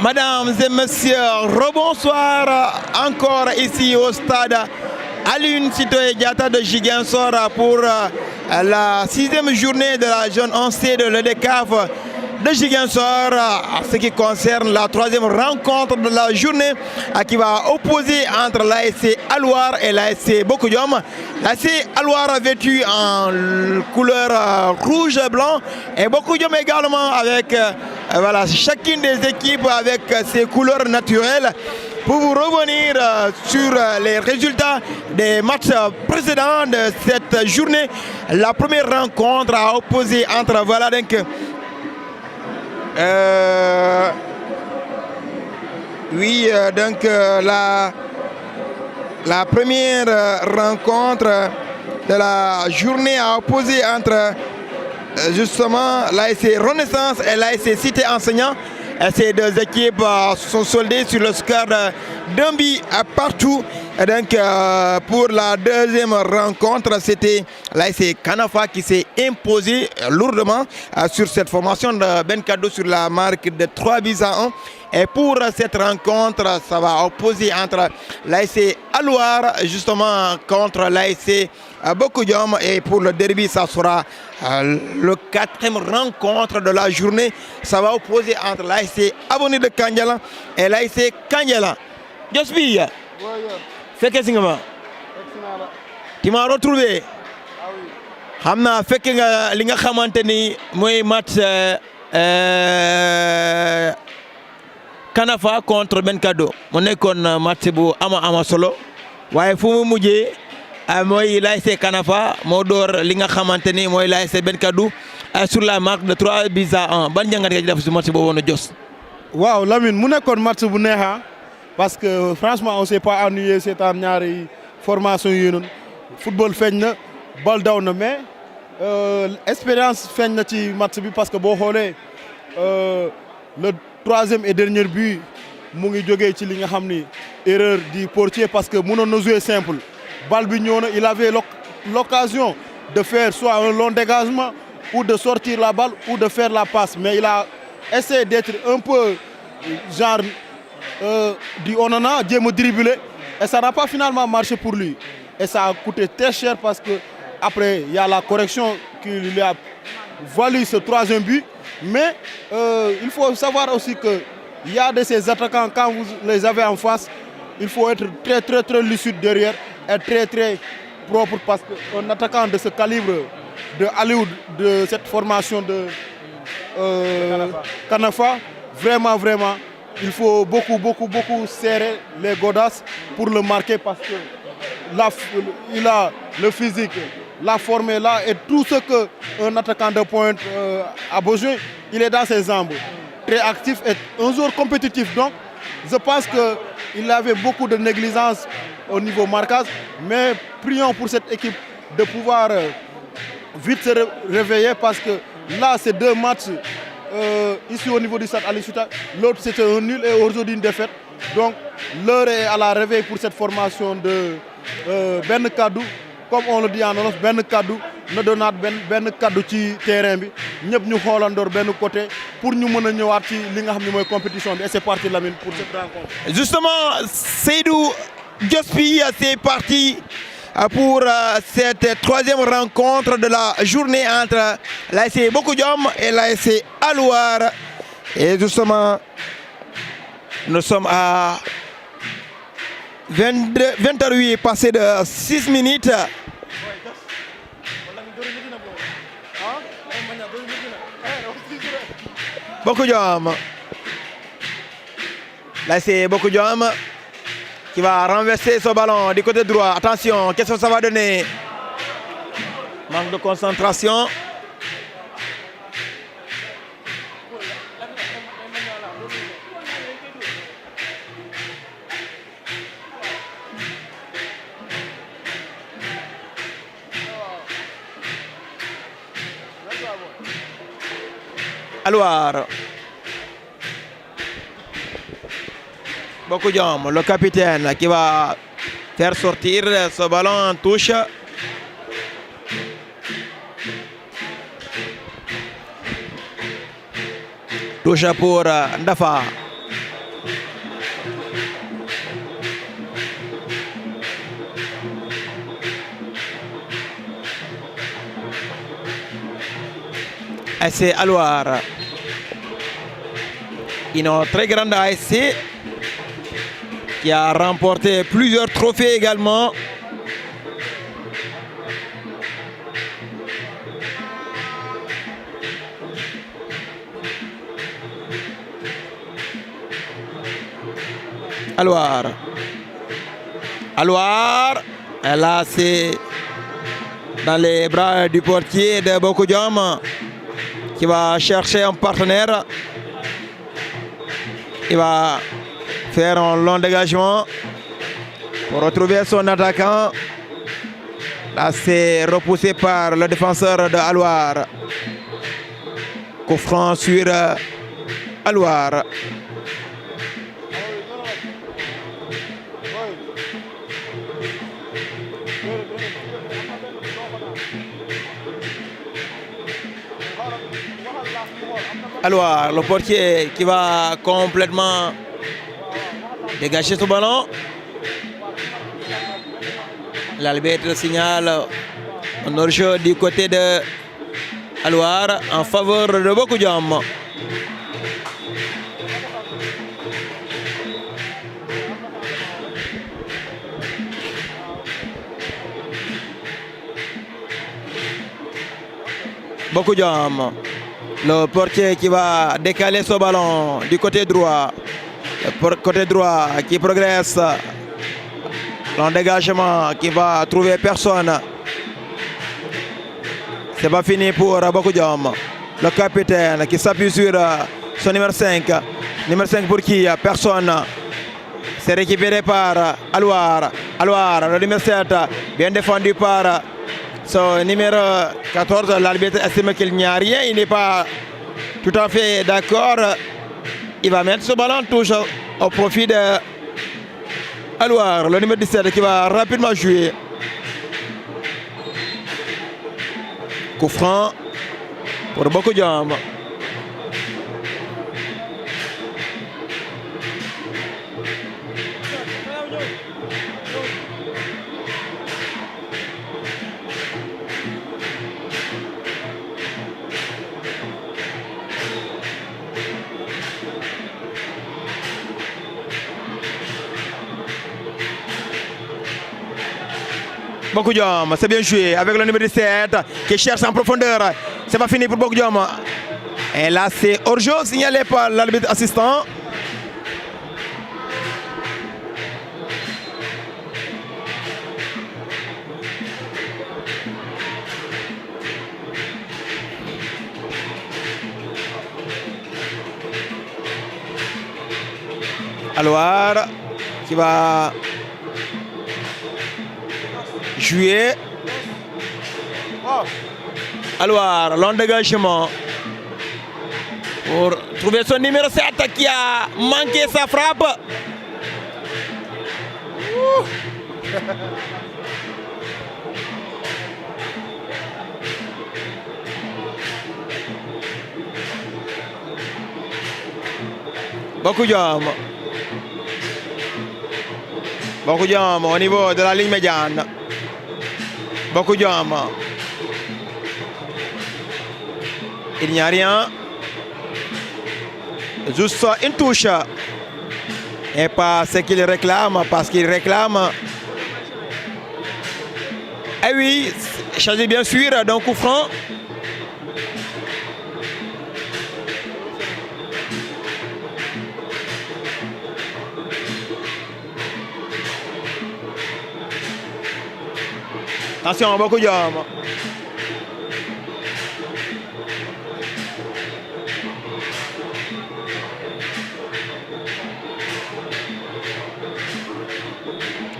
Mesdames et messieurs, rebonsoir encore ici au stade Aline Sitoé Diatta de Ziguinchor pour la 6e journée de la Jeune 11C de l'EDCAF de Ziguinchor, en ce qui concerne la 3e rencontre de la journée qui va opposer entre l'ASC Alouar et l'ASC Bokodiom. L'ASC Alouar vêtu en couleur rouge et blanc et Bokodiom également avec voilà, chacune des équipes avec ses couleurs naturelles. Pour vous revenir sur les résultats des matchs précédents de cette journée, la première rencontre a opposé entre voilà donc la première rencontre de la journée a opposé entre justement l'ASC Renaissance et l'ASC Cité Enseignant. Ces deux équipes sont soldées sur le score d'un but partout. Et donc pour la deuxième rencontre, c'était l'ASC Kanafa qui s'est imposé lourdement sur cette formation de Benkado sur la marque de 3-1. Et pour cette rencontre, ça va opposer entre l'ASC Alouar justement contre l'ASC Bokodiom. Et pour le derby, ça sera le 4e rencontre de la journée. Ça va opposer entre l'ASC Aboni de Kandiala et l'ASC Kandiala. Jospi, fais que tu m'as retrouvé. Hamna fekk nga li nga xamanteni moy match Kanafa contre Benkado mu nekkoon match bu ama solo waaye fu mu mujjee mooy l'ASC Kanafa moo door li nga xamanteni mooy l'ASC Benkado sur la marque de 3-1. ban jàngat nga def ci match boobu woon Jos. waaw Lamine mu nekkoon match bu neex parce que franchement on s'est pas ennuyé seetaan ñaari formation yi noonu football feeñ na bal daw na mais expérience feeñ na ci match bi parce que boo xoolee le 3e et dernier but mu ngi jógee ci li nga xam ni erreur du portier parce que mënoon na jouer simple bal bi ñëw na il avait l'occasion de faire soit un long dégagement ou de sortir la balle ou de faire la passe mais il a essayé d'être un peu genre du onana, Dieu me dribbler et ça n'a pas finalement marché pour lui et ça a coûté très cher parce que après il y a la correction qui lui a valu ce 3e but mais il faut savoir aussi que il y a de ces attaquants quand vous les avez en face il faut être très lucide derrière et très propre parce qu'un attaquant de ce calibre de Hollywood de cette formation de Kanafa vraiment il faut beaucoup serrer les godasses pour le marquer parce que là, il a le physique, la forme est là et tout ce qu'un attaquant de pointe a besoin, il est dans ses jambes. Très actif et un joueur compétitif. Donc, je pense qu'il avait beaucoup de négligence au niveau marquage, mais prions pour cette équipe de pouvoir vite se réveiller parce que là, c'est 2 matchs. Ici au niveau du stade Aline Sitoé, l'autre c'était un nul et aujourd'hui une défaite. Donc l'heure est à la réveil pour cette formation de Ben Kadou. Comme on le dit en Wolof, Ben Kadou na doonaat Ben Kadou ci terrain bi ñëpp ñu xoolandoor benn côté pour ñu mën a ñëwaat ci li nga xam ne mooy compétition bi et c'est parti Lamine pour cette rencontre. Justement Seydou Jospi, c'est parti pour cette 3e rencontre de la journée entre l'ASC Bokodiom et l'ASC Alouar. Et justement, nous sommes à 20h08 passé de 6 minutes. Bokodiom. L'ASC Bokodiom qui va renverser ce ballon du côté droit. Attention, qu'est-ce que ça va donner? Manque de concentration. Alouar. Bokodiom, le capitaine qui va faire sortir ce ballon en touche. Touche pour Ndafa. ASC Alouar. Une très grande ASC qui a remporté plusieurs trophées également. Alouar. Alouar. Et là, c'est dans les bras du portier de Bokoudjam qui va chercher un partenaire. Il va faire un long dégagement pour retrouver son attaquant. Là, c'est repoussé par le défenseur de Alouar. Coup franc sur Alouar. Alouar, le portier qui va complètement dégager ce ballon. L'arbitre signale un hors-jeu du côté de Alouar en faveur de Bokoudjam. Bokoudjam. Le portier qui va décaler ce ballon du côté droit. Le côté droit qui progresse. Long dégagement qui va trouver personne. C'est pas fini pour Bokoudjam. Le capitaine qui s'appuie sur son numéro 5. Numéro 5 pour qui? Personne. C'est récupéré par Alouar. Alouar, le numéro 7, bien défendu par son numéro 14, l'arbitre estime qu'il n'y a rien, il n'est pas tout à fait d'accord. Il va mettre ce ballon touche au profit de Alouar, le numéro 17 qui va rapidement jouer. Coup franc pour Bokoudjam. Bokoudjam, c'est bien joué avec le numéro 17 qui cherche en profondeur. C'est pas fini pour Bokoudjam. Et là, c'est hors-jeu signalé par l'arbitre assistant. Alouar qui va jouer. Alouar, long dégagement pour trouver son numéro 7 qui a manqué sa frappe. Bokoudjam. Bokoudjam au niveau de la ligne médiane. Bokoudjam. Il n'y a rien. Juste une touche. Et pas ce qu'il réclame, parce qu'il réclame. Eh oui, chargé bien sûr d'un coup franc. Attention, Bokoudjam.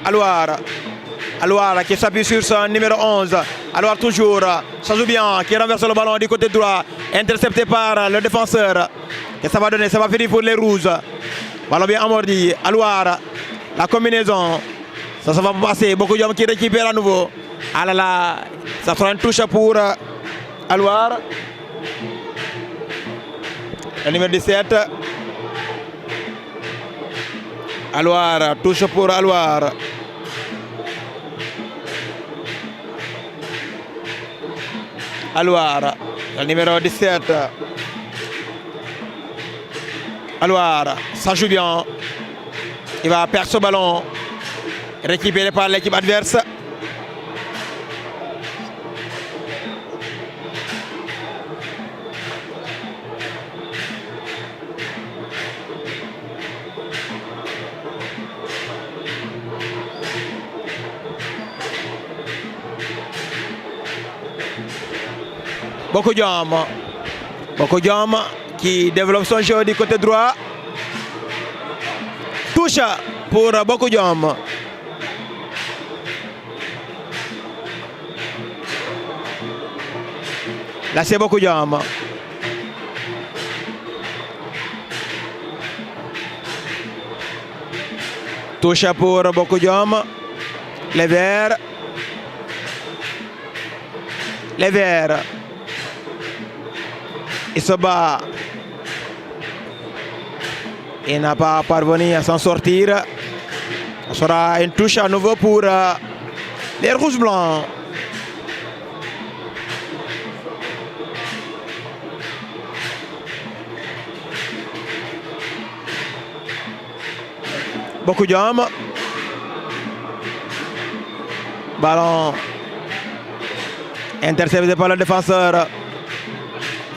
Alouar. Alouar qui s'appuie sur son numéro 11. Alouar toujours. Ça joue bien. Qui renverse le ballon du côté droit. Intercepté par le défenseur. Et ça va donner. Ça va finir pour les rouges. Ballon bien amorti. Alouar. La combinaison. Ça va passer. Bokoudjam qui récupère à nouveau. Ah là là. Ça sera une touche pour Alouar. Le numéro 17. Alouar. Touche pour Alouar. Alouar. Le numéro 17. Alouar, ça joue bien. Il va perdre ce ballon. Récupéré par l'équipe adverse. Boko Diom qui développe son jeu du côté droit. Touche pour Boko Diom. Là c'est Boko Diom. Touche pour Boko Diom. Les Verts. Il se bat. Il n'a pas parvenu à s'en sortir. Ce sera une touche à nouveau pour les Rouges Blancs. Boko Diom. Ballon intercepté par le défenseur.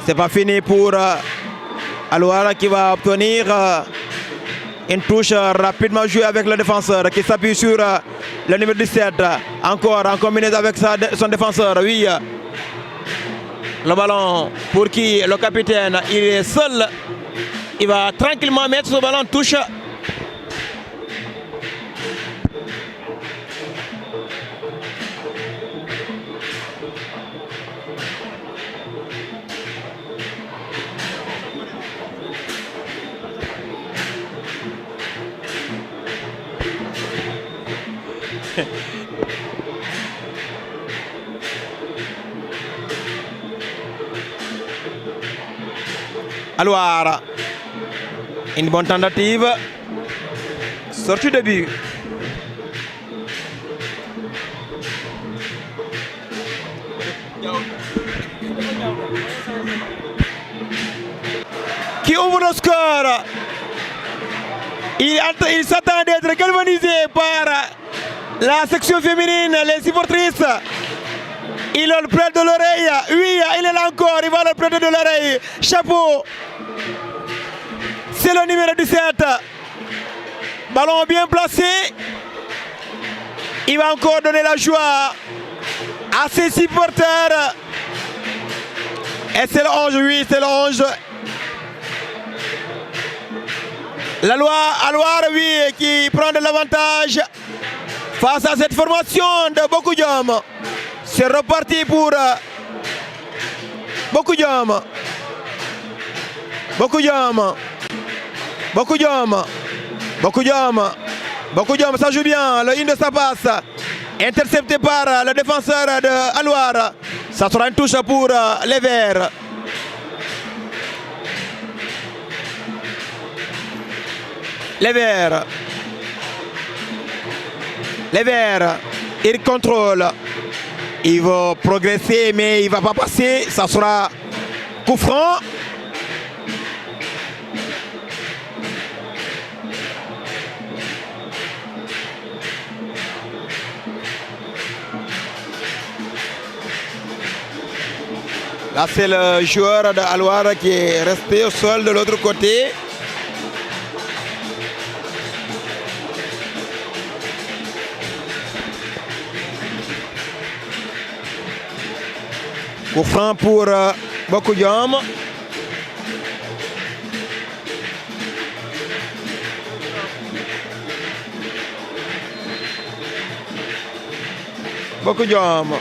C'est pas fini pour Alouar qui va obtenir une touche rapidement jouée avec le défenseur qui s'appuie sur le numéro 17. Encore en combinaison avec son défenseur. Oui. Le ballon pour qui le capitaine il est seul. Il va tranquillement mettre ce ballon touche. Alouar, une bonne tentative, sortie de but. Qui ouvre le score. Il s'attend d'être galvanisé par la section féminine, les supportrices. Il le prête de l'oreille. Oui, il est là encore. Il va le prêter de l'oreille. Chapeau. C'est le numéro 17. Ballon bien placé. Il va encore donner la joie à ses supporters. Et c'est le 11, oui, c'est le 11. Alouar, oui, qui prend de l'avantage face à cette formation de Boko Diom. C'est reparti pour Boko Diom. Ça joue bien. Le 1 de sa passe. Intercepté par le défenseur de Alouar. Ça sera une touche pour les Verts. Les Verts. Il contrôle. Il va progresser, mais il ne va pas passer. Ça sera coup franc. Là, c'est le joueur de Alouar qui est resté au sol de l'autre côté. Coup franc pour Boko Diom. Boko Diom.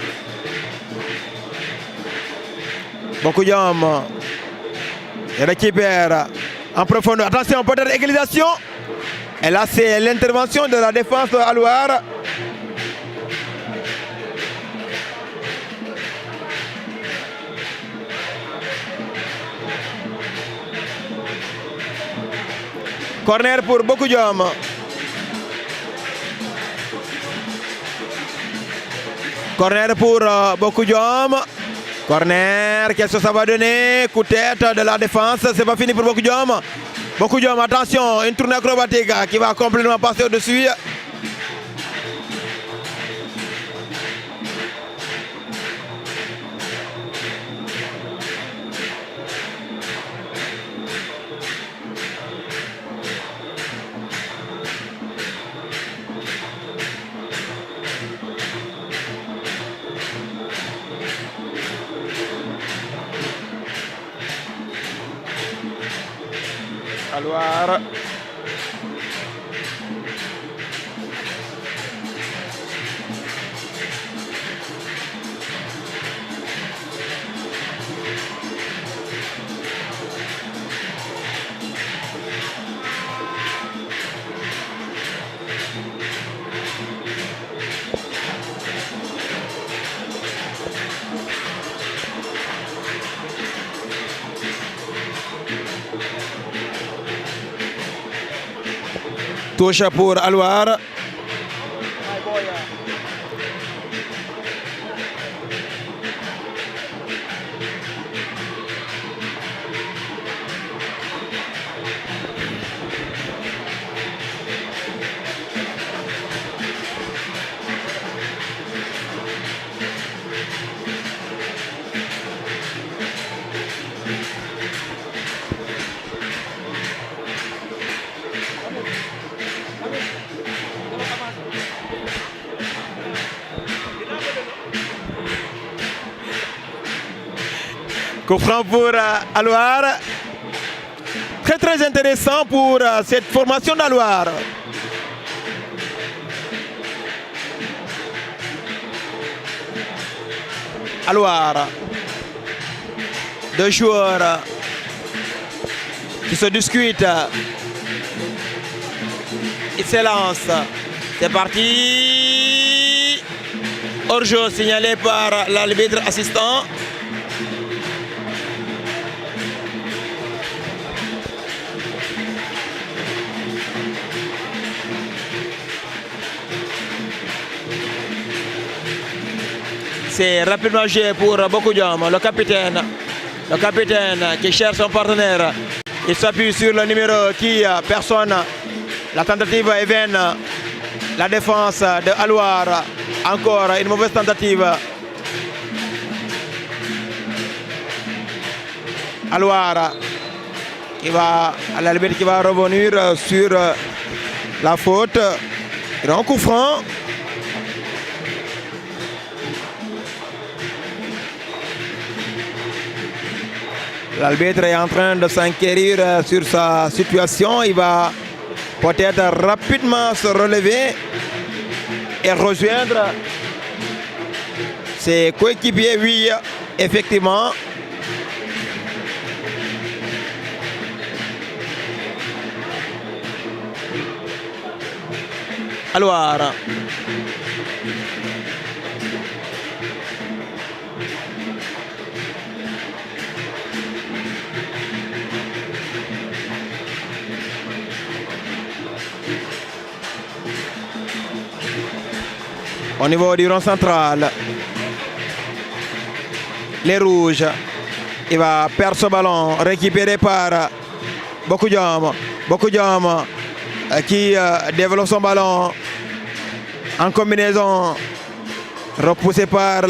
Il récupère en profondeur. Attention, peut-être égalisation. Et là, c'est l'intervention de la défense de Alouar. Corner pour Boko Diom. Corner, qu'est-ce que ça va donner? Coup de tête de la défense, c'est pas fini pour Boku Diom. Boku Diom, attention, une tournée acrobatique qui va complètement passer au-dessus. Alouar. Touche pour Alouar. Coup franc pour Alouar. Très intéressant pour cette formation d'Alouar. Alouar. Deux joueurs qui se discutent. Ils se lancent. C'est parti. Hors-jeu signalé par l'arbitre assistant. C'est rapidement joué pour Boku Diom, le capitaine qui cherche son partenaire. Il s'appuie sur le numéro qui personne. La tentative est vaine. La défense de Alouar, encore une mauvaise tentative. Alouar qui va à la limite qui va revenir sur la faute. Il a un coup franc. L'arbitre est en train de s'enquérir sur sa situation. Il va peut-être rapidement se relever et rejoindre ses coéquipiers. Oui, effectivement. Alouar. Au niveau du rond central, les rouges, il va perdre ce ballon, récupéré par Boku Diom. Boku Diom qui développe son ballon en combinaison, repoussé par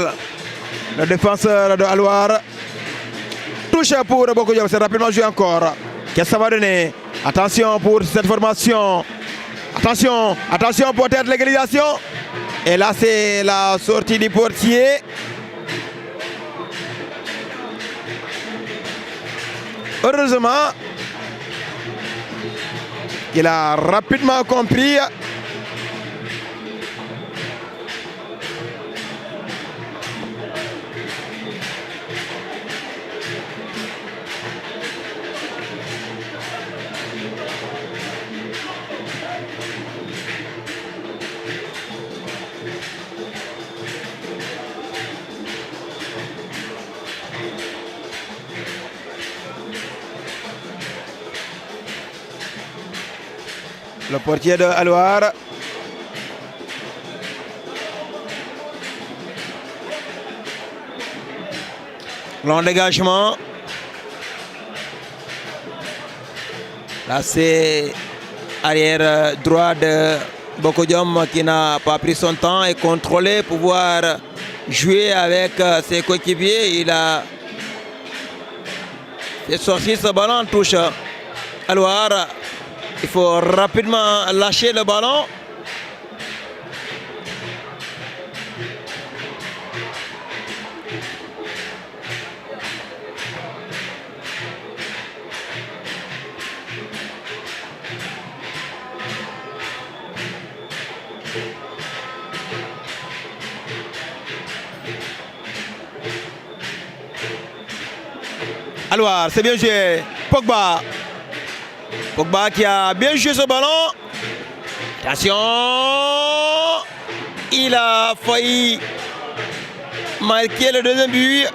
le défenseur de Alouar. Touche pour Boku Diom, c'est rapidement joué encore. Qu'est-ce que ça va donner? Attention pour cette formation. Attention, attention, peut-être l'égalisation. Et là, c'est la sortie du portier. Heureusement, il a rapidement compris. Le portier de Alouar. Long dégagement. Là, c'est arrière droit de Boko Diom qui n'a pas pris son temps et contrôlé pour pouvoir jouer avec ses coéquipiers. Il a fait sortir ce ballon en touche. Alors, il faut rapidement lâcher le ballon. Alors, c'est bien joué. Pogba. Pogba qui a bien joué ce ballon. Attention. Il a failli marquer le deuxième but.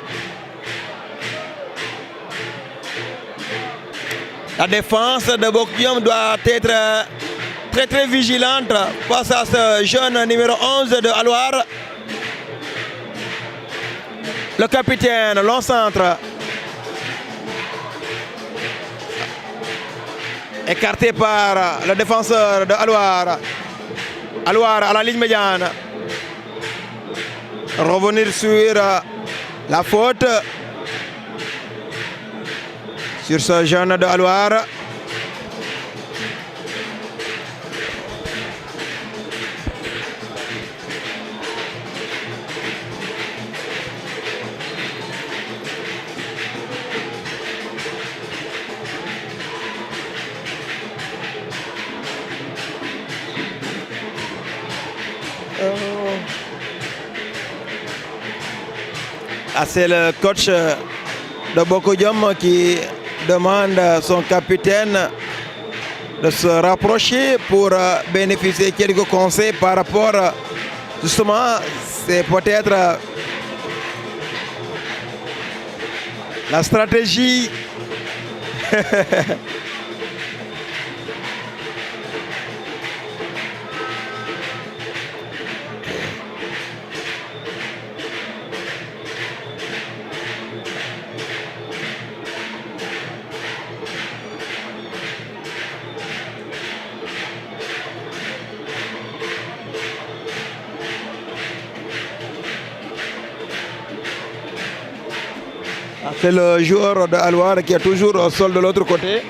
La défense de Boko Diom doit être très vigilante face à ce jeune numéro 11 de Alouar. Le capitaine, long centre. Écarté par le défenseur de Alouar. Alouar à la ligne médiane. Revenir sur la faute. Sur ce jeune de Alouar. C'est le coach de Boko Diom qui demande à son capitaine de se rapprocher pour bénéficier de quelques conseils par rapport justement, c'est peut-être la stratégie c'est le joueur de Alouar qui est toujours au sol de l'autre côté.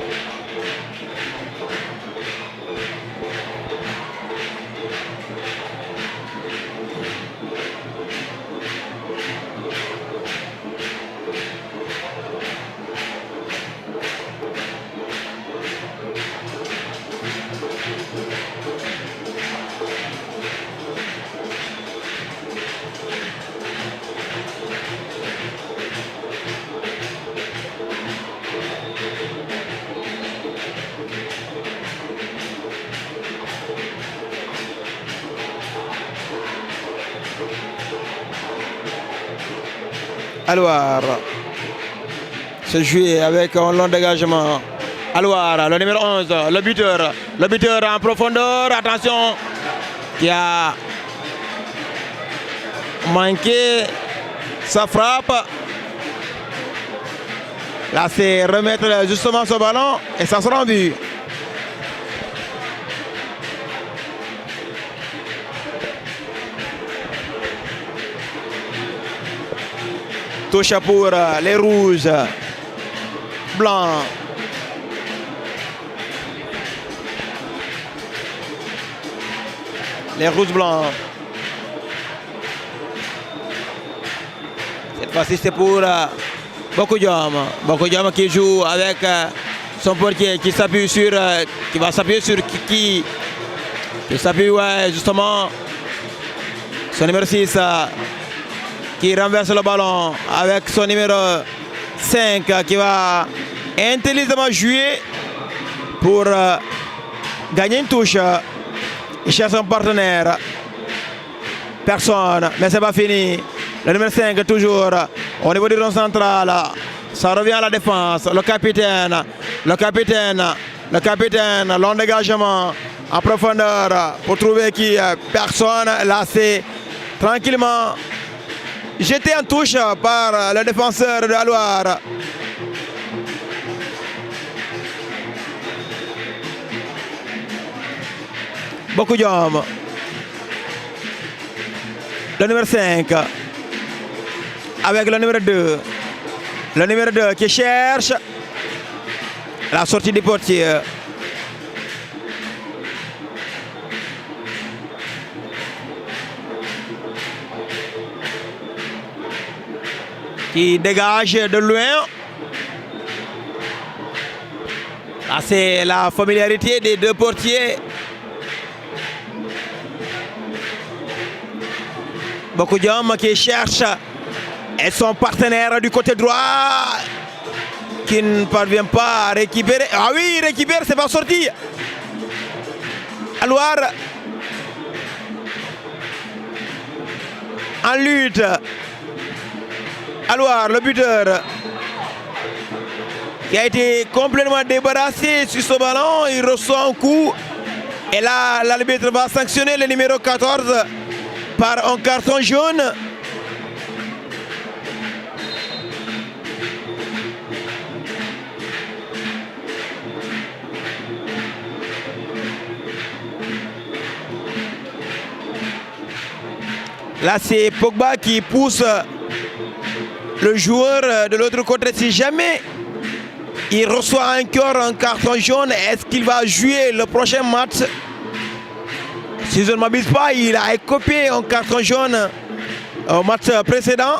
Alouar se jouer avec un long dégagement. Alouar, le numéro 11, le buteur en profondeur, attention, qui a manqué sa frappe. Là, c'est remettre justement ce ballon et ça sera un but. Touche pour les rouges, blancs. Les rouges blancs. Cette fois-ci, c'est pour Boko Diom. Boko Diom qui joue avec son portier qui s'appuie sur, qui va s'appuyer sur qui s'appuie justement son numéro 6 qui renverse le ballon avec son numéro 5 qui va intelligemment jouer pour gagner une touche. Il cherche son partenaire. Personne, mais c'est pas fini. Le numéro 5 toujours au niveau du rond central. Ça revient à la défense. Le capitaine, long dégagement en profondeur pour trouver qui personne. Là, c'est tranquillement jeté en touche par le défenseur de Alouar. Beaucoup d'hommes. Le numéro 5 avec le numéro 2. Le numéro 2 qui cherche la sortie du portier. Qui dégage de loin. Là, c'est la familiarité des deux portiers. Beaucoup d'hommes qui cherchent et son partenaire du côté droit qui ne parvient pas à récupérer. Ah oui, il récupère, c'est pas sorti. Alouar en lutte. Alouar, le buteur, qui a été complètement débarrassé sur ce ballon. Il reçoit un coup. Et là, l'arbitre va sanctionner le numéro 14 par un carton jaune. Là, c'est Pogba qui pousse le joueur de l'autre côté. Si jamais il reçoit encore un carton jaune, est-ce qu'il va jouer le prochain match? Si je ne m'abuse pas, il a écopé un carton jaune au match précédent.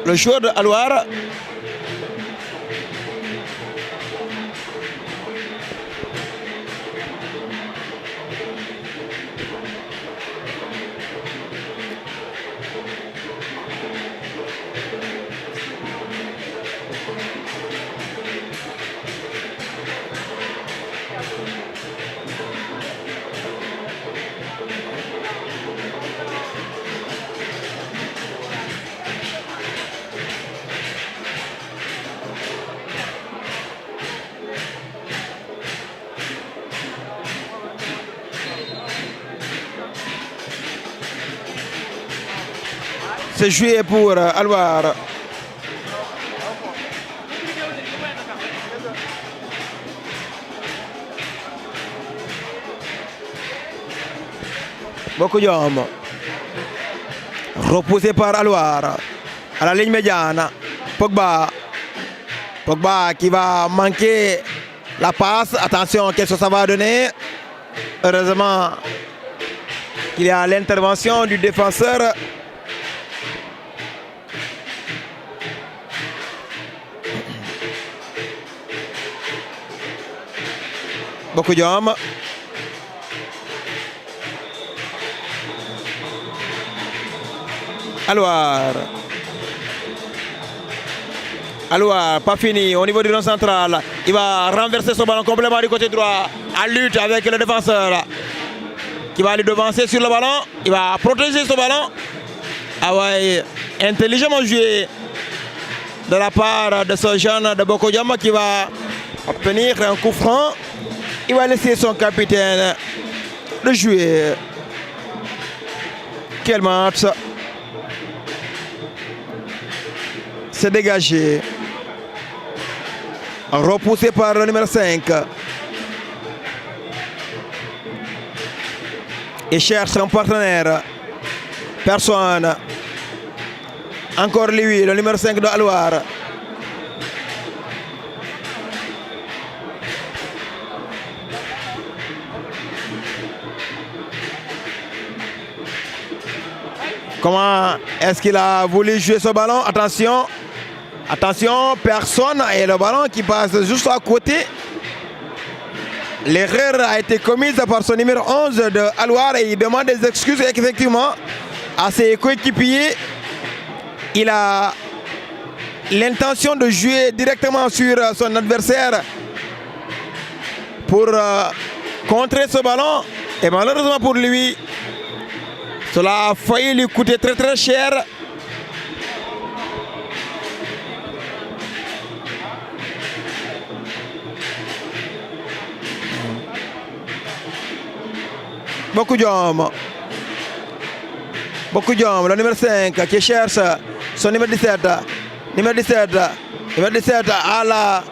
Le joueur de Alouar. C'est joué pour Alouar. Beaucoup d'hommes. Repoussé par Alouar. À la ligne médiane. Pogba. Pogba qui va manquer la passe. Attention, qu'est-ce que ça va donner? Heureusement qu'il y a l'intervention du défenseur. Beaucoup d'hommes. Alouar. Alouar, pas fini au niveau du rond central. Il va renverser son ballon complètement du côté droit. En lutte avec le défenseur qui va lui devancer sur le ballon. Il va protéger ce ballon. Ah ouais, intelligemment joué de la part de ce jeune de Boko Diama qui va obtenir un coup franc. Il va laisser son capitaine de jouer. Quel match! C'est dégagé. Repoussé par le numéro 5. Il cherche son partenaire. Personne. Encore lui, le numéro 5 de Alouar. Comment est-ce qu'il a voulu jouer ce ballon? Attention. Attention, personne. Et le ballon qui passe juste à côté. L'erreur a été commise par son numéro 11 de Alouar et il demande des excuses effectivement à ses coéquipiers. Il a l'intention de jouer directement sur son adversaire pour contrer ce ballon. Et malheureusement pour lui, cela a failli lui coûter très très cher. Beaucoup d'hommes. Beaucoup d'hommes. Le numéro 5 qui cherche son numéro 17. Numéro 17. Numéro 17 à la...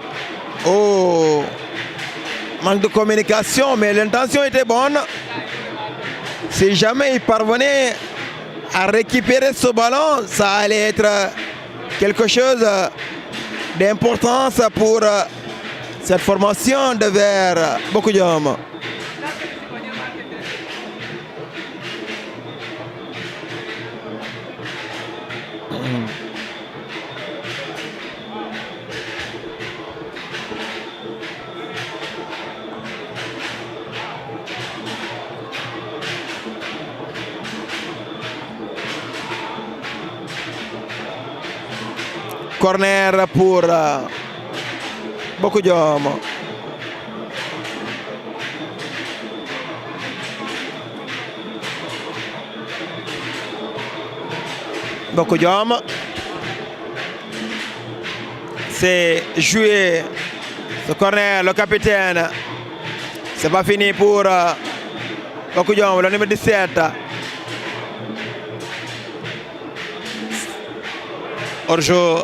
Oh! Manque de communication, mais l'intention était bonne. Si jamais il parvenait à récupérer ce ballon, ça allait être quelque chose d'importance pour cette formation de vers beaucoup d'hommes. Corner pour beaucoup d'hommes. Beaucoup d'hommes. C'est joué ce corner, le capitaine. C'est pas fini pour beaucoup d'hommes, le numéro 17. Hors-jeu.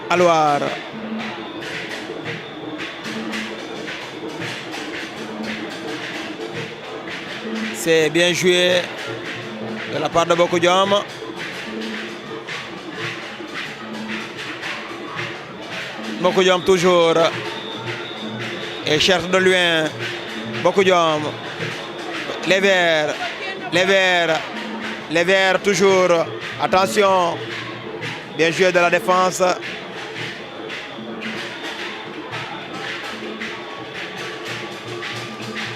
Alouar. C'est bien joué de la part de beaucoup d'hommes. Beaucoup d'hommes toujours. Et cherche de loin. Beaucoup d'hommes. Les verts. Les verts. Les verts toujours. Attention. Bien joué de la défense.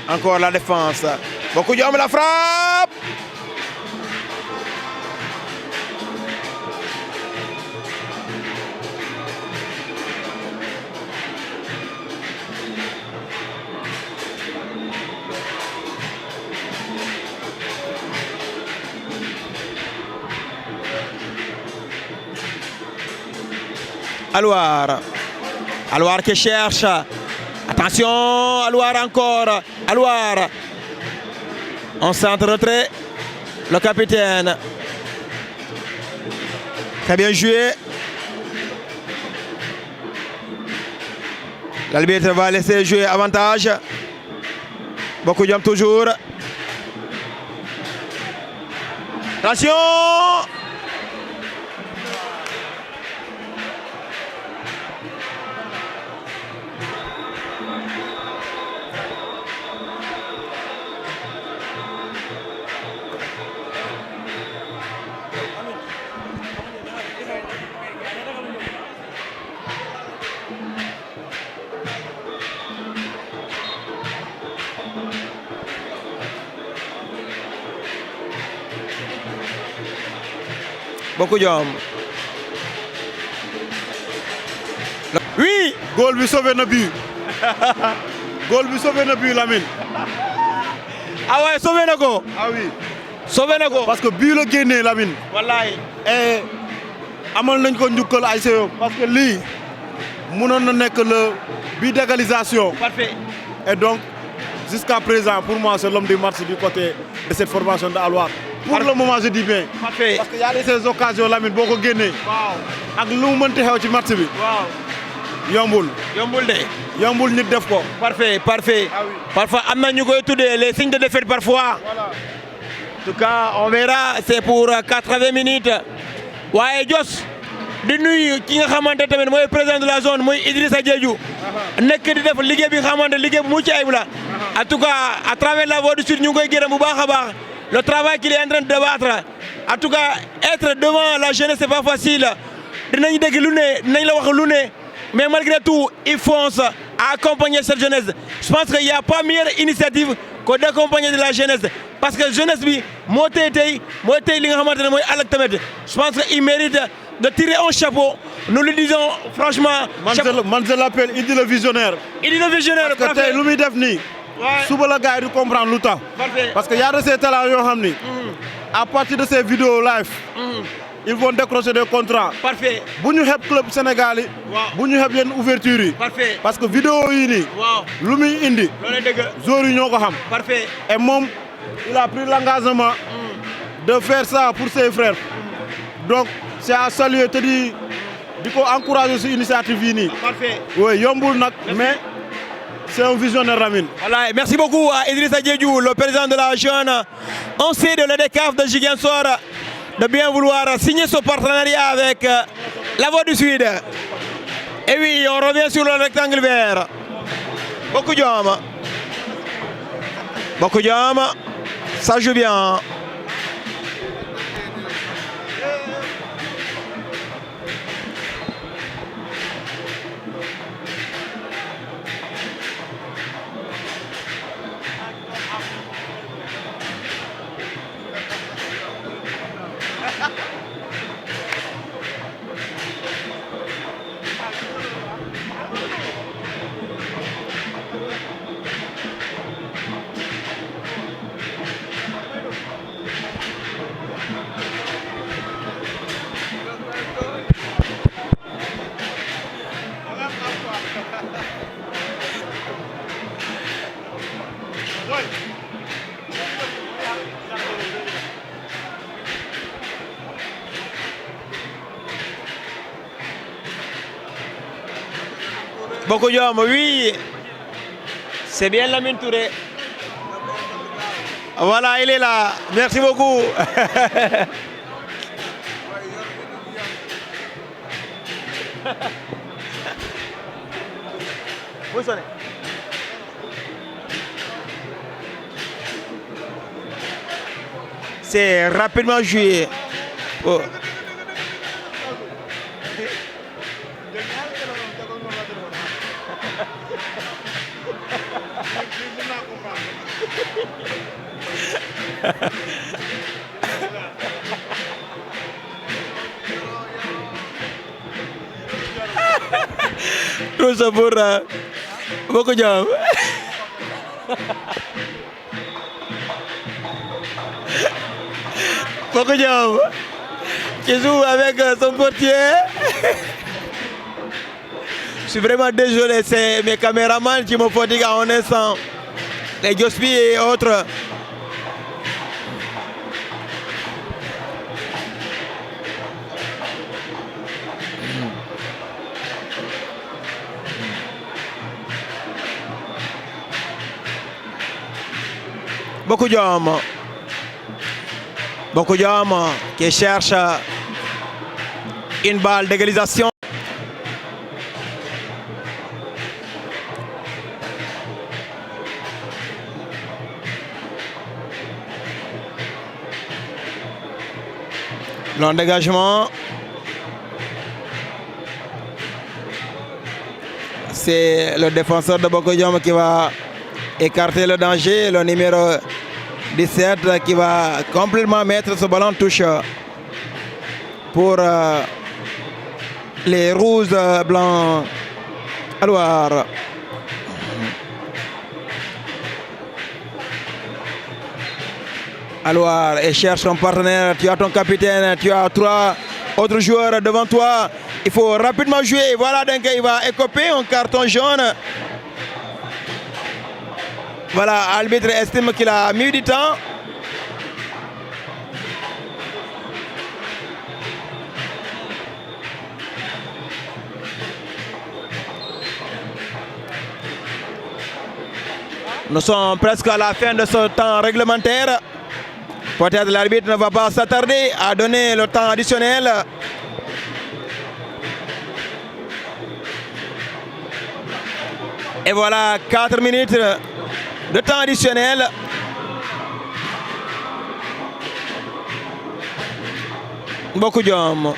Encore la défense. Beaucoup d'hommes, la frappe. Alouar. Alouar qui cherche. Attention, Alouar encore. Alouar. En centre retrait. Le capitaine. Très bien joué. L'arbitre va laisser jouer avantage. Beaucoup d'hommes toujours. Attention. Beaucoup d'hommes. Oui. Goal bi sauvé na but. Goal bi sauvé na but Lamine. Ah ouais, sauvé na ko. Ah oui. Sauvé na ko. Parce que but la génnee Lamine. Wallahi. Et amal nañ ko njukkal ay seyo parce que lii mënoon na nekk le but d'égalisation. Parfait. Et donc jusqu'à présent pour moi c'est l'homme du match du côté de cette formation de Alouar. Pour le moment je dis bien. Parfait. Parce que y a ces occasions Lamine boo ko génnee. Waaw. ak lu mu mënti xew ci match bi. Waaw. yombul. Yombul de. yombul nit def ko. Parfait, parfait. Ah oui. Parfois, am na ñu koy tuddee les signes de défaite parfois. Voilà. En tout cas, on verra, c'est pour 80 minutes. waaye Jos di nuyu ki nga xamante tamit mooy président de la zone mooy Idrissa Diédhiou. nekk di def liggéey bi nga xamante liggéey bu mucc ayib la. En tout cas, à travers la voix du Sud ñu ngi koy gërëm bu baax a baax. Le travail qu'il est en train de débattre. En tout cas, être devant la jeunesse, c'est pas facile. Dinañ dégg lu ne, dinañ la wax lu ne. Mais malgré tout, ils foncent à accompagner cette jeunesse. Je pense qu'il n'y a pas meilleure initiative que d'accompagner de la jeunesse. Parce que la jeunesse, bi, je pense qu'il mérite de tirer un chapeau. Nous le disons franchement. Je l'appelle Idi le visionnaire. Idi le visionnaire, parce que tey lu muy def nii. suba la gars yi du comprendre lu tax. parce que y a de ces talents yoo xam ni. à partir de ces vidéos live. ils vont décrocher des contrats. Parfait. bu ñu xeeb club Sénégal yi. bu ñu xeeb yenn ouverture yi. Parfait. parce que vidéo yi nii. lu muy indi. loolu dëgg. joueurs yi ñoo ko xam. Parfait. et moom il a pris l'engagement de faire ça pour ses frères. donc c'est à saluer te di ko encourager sur initiative yi nii. Parfait. oui yombul nag mais c'est un visionnaire Lamine. Voilà, merci beaucoup à Idrissa Diédhiou, le président de la jeune ONC de l'EDCAF de Ziguinchor, de bien vouloir signer ce partenariat avec la Voix du Sud. Et oui, on revient sur le rectangle vert. Beaucoup d'hommes. Beaucoup d'hommes. Ça joue bien. Beaucoup d'hommes, oui, c'est bien Lamine Touré. Voilà, il est là. Merci beaucoup. C'est rapidement joué. Oh. Tout ça pour beaucoup de gens. Beaucoup de gens qui jouent avec son portier. Je suis vraiment désolé, c'est mes caméramans qui me fatiguent en instant. Les Jospi et autres. Beaucoup d'hommes qui cherchent une balle d'égalisation. Long dégagement. C'est le défenseur de Boko Diom qui va écarter le danger. Le numéro 17 qui va complètement mettre ce ballon en touche pour les rouges blancs. Alors, et cherche ton partenaire, tu as ton capitaine, tu as 3 autres joueurs devant toi. Il faut rapidement jouer. Voilà, donc il va écoper un carton jaune. Voilà, l'arbitre estime qu'il a mis du temps. Nous sommes presque à la fin de ce temps réglementaire. Peut-être l'arbitre ne va pas s'attarder à donner le temps additionnel. Et voilà, 4 minutes de temps additionnel. Beaucoup d'hommes.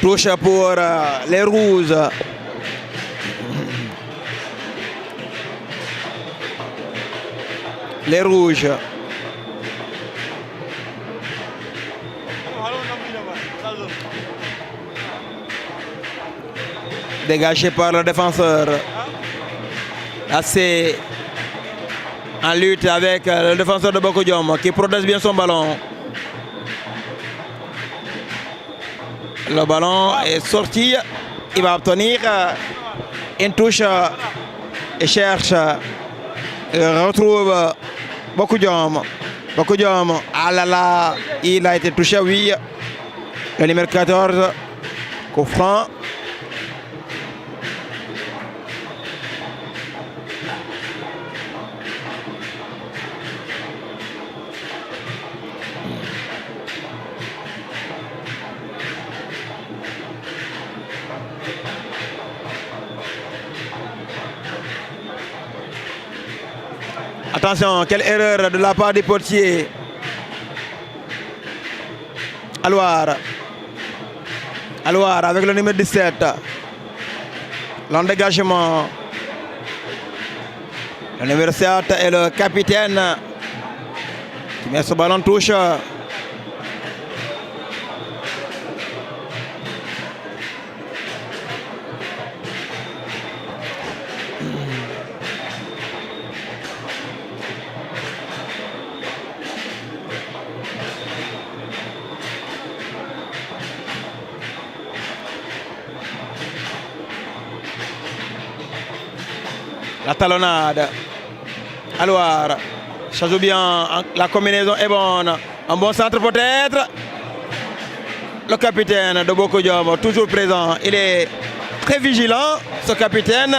Touche pour les rouges. Les rouges. Dégagé par le défenseur. Assez en lutte avec le défenseur de Boko Diom qui protège bien son ballon. Le ballon est sorti. Il va obtenir une touche et cherche. Il retrouve Boko Diom. Boko Diom. Ah là là. Il a été touché, oui. Le numéro 14. Coup franc. Attention, quelle erreur de la part du portier. Alouar avec le numéro 17. Long dégagement. Le numéro 7 est le capitaine qui met ce ballon en touche. La talonnade. Alors, ça joue bien. La combinaison est bonne. Un bon centre peut-être. Le capitaine de Boko Diom, toujours présent. Il est très vigilant, ce capitaine.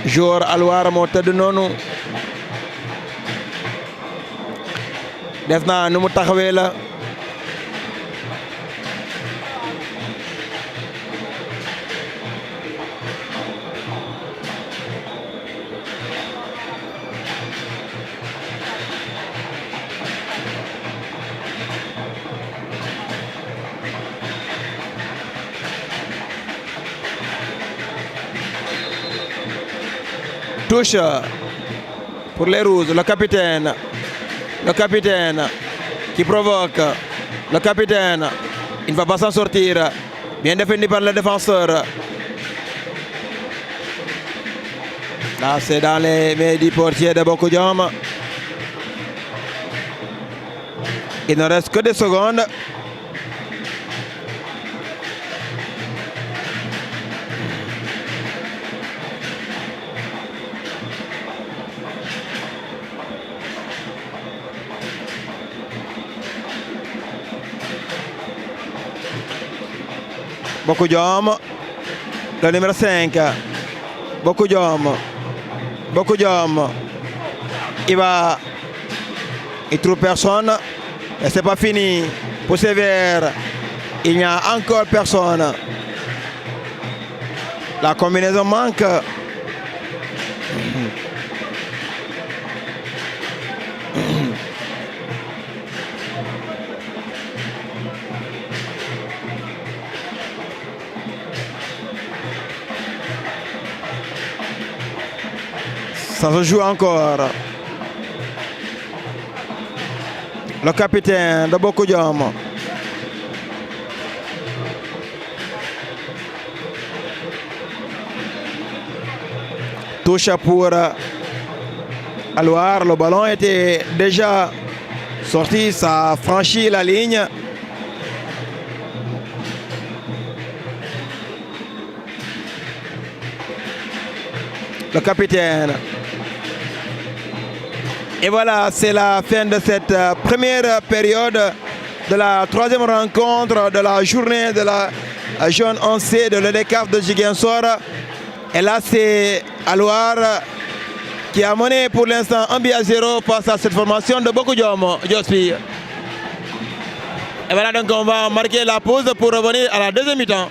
Joueur Alouar moo tëdd noonu def naa nu mu taxawee la touche pour les rouges, le capitaine qui provoque, le capitaine, il ne va pas s'en sortir, bien défendu par le défenseur. Là c'est dans les mains du portier de Boko Diom. Il ne reste que des secondes. Boko Diom, le numéro 5. Boko Diom, il trouve personne et c'est pas fini. Pour Sévère, il n'y a encore personne. La combinaison manque. Ça se joue encore. Le capitaine de Boko Diom. Touche pour Alouar. Le ballon était déjà sorti. Ça a franchi la ligne. Le capitaine. Et voilà, c'est la fin de cette première période de la troisième rencontre de la journée de la jaune 11C de l'EDECAF de Ziguinchor. Et là, c'est Alouar qui a mené pour l'instant 1-0 face à cette formation de Boko Diospi. Et voilà, donc on va marquer la pause pour revenir à la deuxième mi-temps.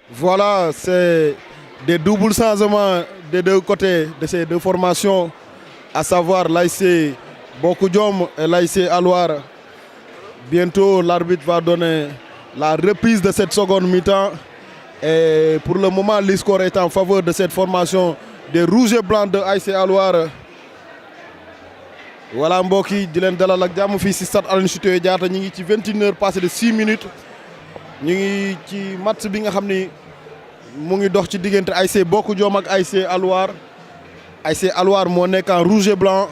Voilà, c'est des doubles changements des deux côtés de ces deux formations, à savoir l'ASC Bokudjom et l'ASC Alouar. Bientôt, l'arbitre va donner la reprise de cette seconde mi-temps. Et pour le moment, le score est en faveur de cette formation des rouges et blancs de ASC Alouar. Voilà mbokk yi di leen dalal ak jàmm fii si stade Aline Sitoé Diatta ñu ngi ci 21h passé de 6 minutes ñu ngi ci match bi nga xam ni mu ngi dox ci diggante ASC Bokudjom ak ASC Alouar. ASC Alouar moo nekk en rouge et blanc,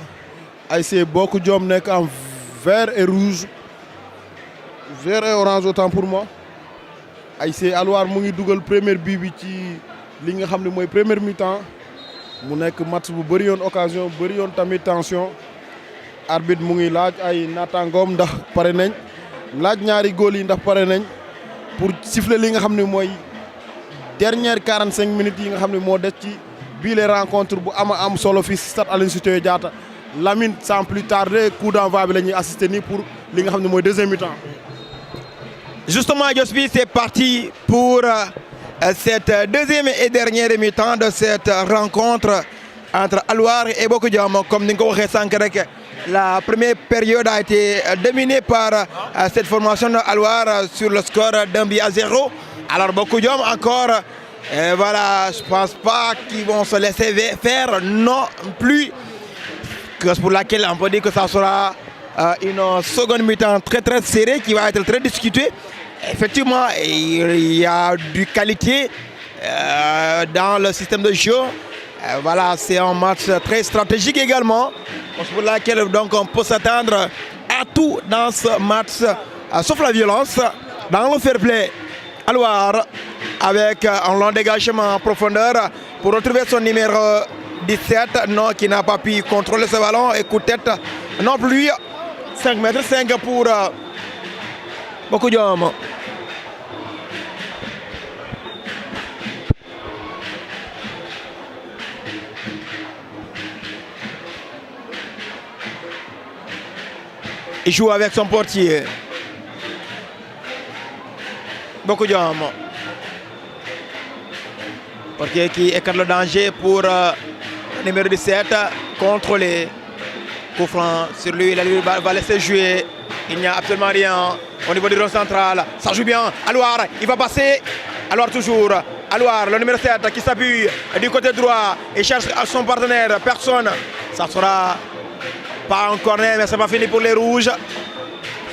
ASC Bokudjom nekk en vert et rouge, vert et orange autant pour moi. ASC Alouar mu ngi dugal première bii bi ci li nga xam ne mooy première mi-temps mu nekk match bu bëri yoon occasion bëri yoon tamit tension. Arbitre mu ngi laaj ay naataangoom ndax pare nañ laaj ñaari góol yi ndax pare nañ pour siffler li nga xam ne mooy dernière 45 minutes yi nga xam ne moo des ci bii les rencontre bu am solo fii si stade Aline Sitoé Diatta. Lamine, sans plus tarder coup d'envoi bi la ñuy assister nii pour li nga xam ne mooy deuxième mi-temps. Justement, Jospi, c'est parti pour cette deuxième et dernière mi-temps de cette rencontre entre Alouar et Bokudjom. Comme nous l'avons dit, la première période a été dominée par cette formation de Alouar sur le score d'1-0. Alors Bokudjom encore, voilà, je ne pense pas qu'ils vont se laisser faire non plus. C'est pour laquelle on peut dire que ça sera une seconde mi-temps très serrée qui va être très discutée. Effectivement, il y a du qualité dans le système de jeu. Voilà, c'est un match très stratégique également. C'est pour laquelle donc on peut s'attendre à tout dans ce match, sauf la violence, dans le fair play. Alouar avec un long dégagement en profondeur pour retrouver son numéro 17, non, qui n'a pas pu contrôler ce ballon et coup de tête non plus. 5,5 m pour Bokudjom. Il joue avec son portier. Bokudjom. Portier qui écarte le danger pour le numéro 17. Contrôlé. Coup franc sur lui, la lui va laisser jouer. Il n'y a absolument rien au niveau du rond central. Ça joue bien. Alouar, il va passer. Alouar toujours. Alouar, le numéro 7 qui s'appuie du côté droit et cherche son partenaire. Personne. Ça sera pas un corner, mais ça va finir pour les rouges.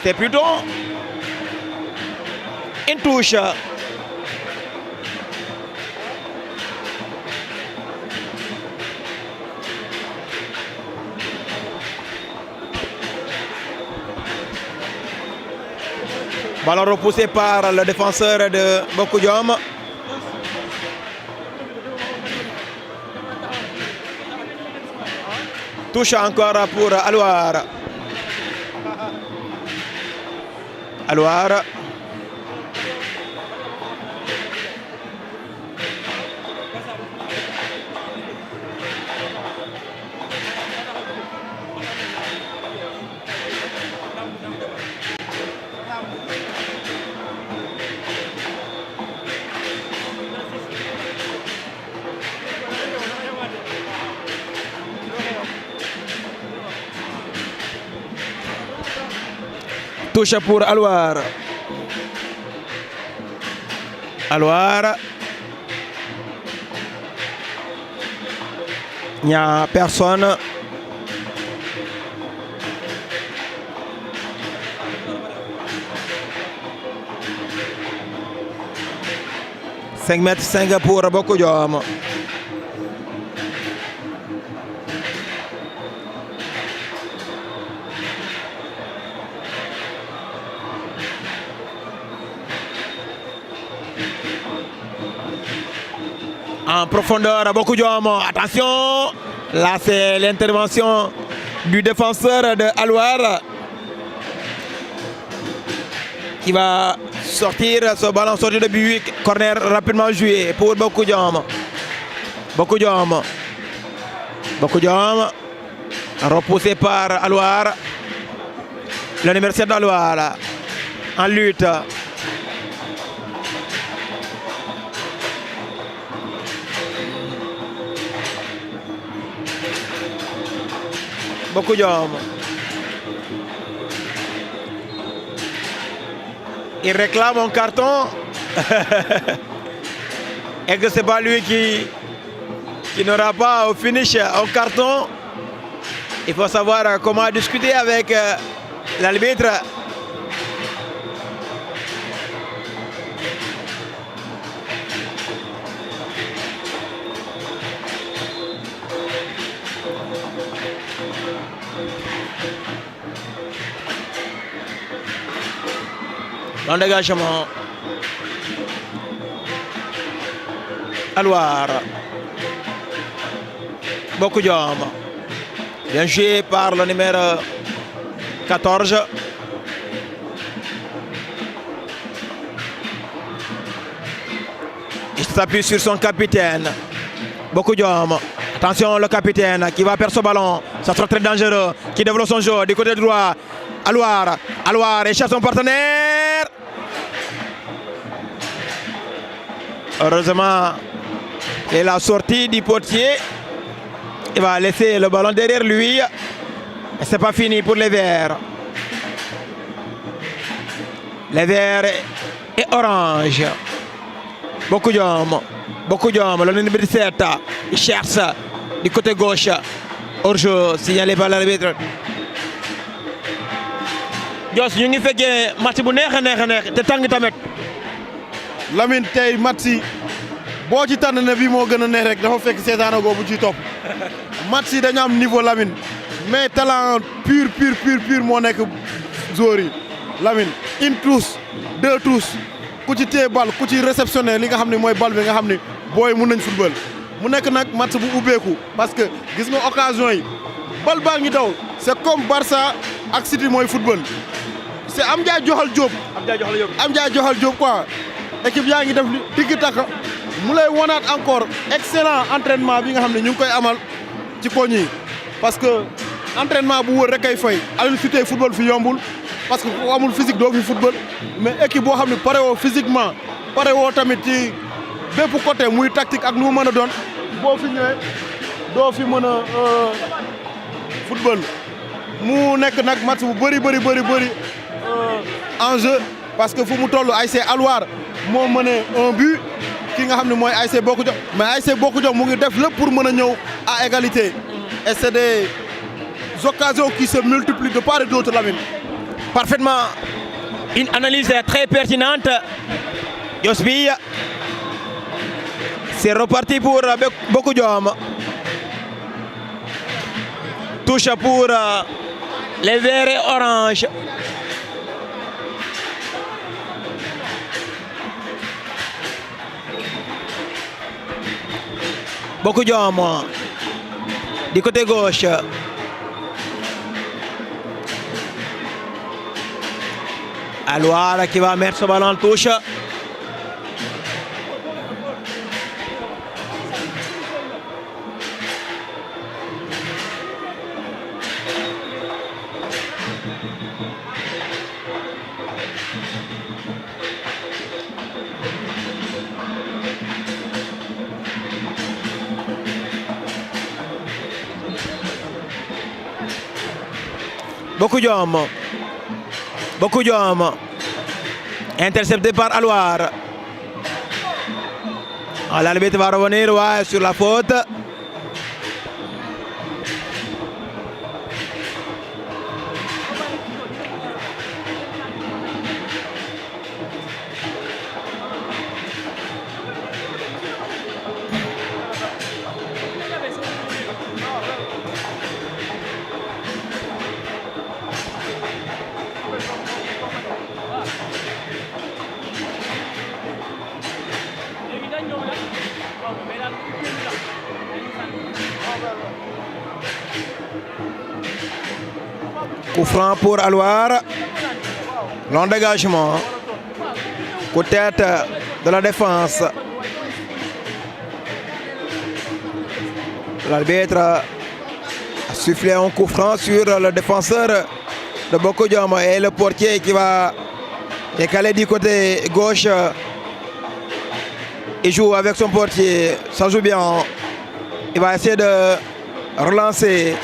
C'est plutôt une touche. Ballon repoussé par le défenseur de Bokudjom. Touche encore pour Alouar. Alouar. Touche pour Alouar. Alouar. Il n'y a personne. « 5,5 m pour Bokudjom. En profondeur, Bokudjom. Attention, là c'est l'intervention du défenseur de Alouar qui va sortir ce ballon sorti de but. Corner rapidement joué pour Bokudjom. Bokudjom. Bokudjom. Repoussé par Alouar. Le numéro 7 d'Alouar en lutte. beaucoup d'hommes. Il réclame un carton. Et que c'est pas lui qui n'aura pas au finish un carton. Il faut savoir comment discuter avec l'arbitre. Bon dégagement. Alouar. Beaucoup d'hommes. Bien joué par le numéro 14. Il s'appuie sur son capitaine. Beaucoup d'hommes. Attention, le capitaine qui va perdre ce ballon. Ça sera très dangereux. Qui développe son jeu du côté droit. Alouar. Alouar et cherche son partenaire. Heureusement, il a sorti du portier. Il va laisser le ballon derrière lui. Et c'est pas fini pour les Verts. Les Verts et orange. Beaucoup d'hommes. Beaucoup d'hommes. Le numéro 17. Il cherche du côté gauche. Hors-jeu signalé par l'arbitre. Jos ñu ngi fekkee match bu neex a neex te tàng tamit. Lamine tey match yi boo ci tànn ne bii moo gën a neex rek dafa fekk seetaana googu bu ciy topp match yi dañu am niveau Lamine mais talent pur moo nekk joueur yi Lamine une touche deux touches ku ci téye bal ku ci réceptionné li nga xam ne mooy bal bi nga xam ne booy mun nañ football mu nekk nag match bu ubbeeku parce que gis nga occasion yi bal baa ngi daw c'est comme Barça ak City mooy football c'est Amdia Joxal Diop. Amdia Joxal Diop quoi. Équipe yaa ngi def digg takk mu lay wonaat encore excellent entraînement bi nga xam ne ñu ngi koy amal ci koñ yi parce que entraînement bu wër rek ay fay Aliou Cité football fi yombul parce que ku amul physique doo fi football mais équipe boo xam ne pare woo physiquement pare woo tamit ci bépp côté muy tactique ak nu mu mën a doon boo fi ñëwee doo fi mën a football mu nekk nag match bu bëri enjeu parce que fu mu toll ASC Alouar moo mené un but ki nga xam ne mooy ASC Bokk Jom mais ASC Bokk Jom mu ngi def lépp pour mën a ñëw à égalité et c'est des occasions qui se multiplient de part et d'autre Lamine. Parfaitement, une analyse très pertinente. Josby, c'est reparti pour Bokk Jom. Touche pour les verts et orange. Bokk Jom du côté gauche. Alouar qui va mettre ce ballon en touche. Bokk Jom intercepté par Alouar. L'arbitre va revenir sur la faute. Coup franc pour Alouar. Long dégagement. Coup de tête de la défense. L'arbitre a sifflé un coup franc sur le défenseur de Bokk Jom et le portier qui va décaler du côté gauche. Il joue avec son portier. Ça joue bien. Il va essayer de relancer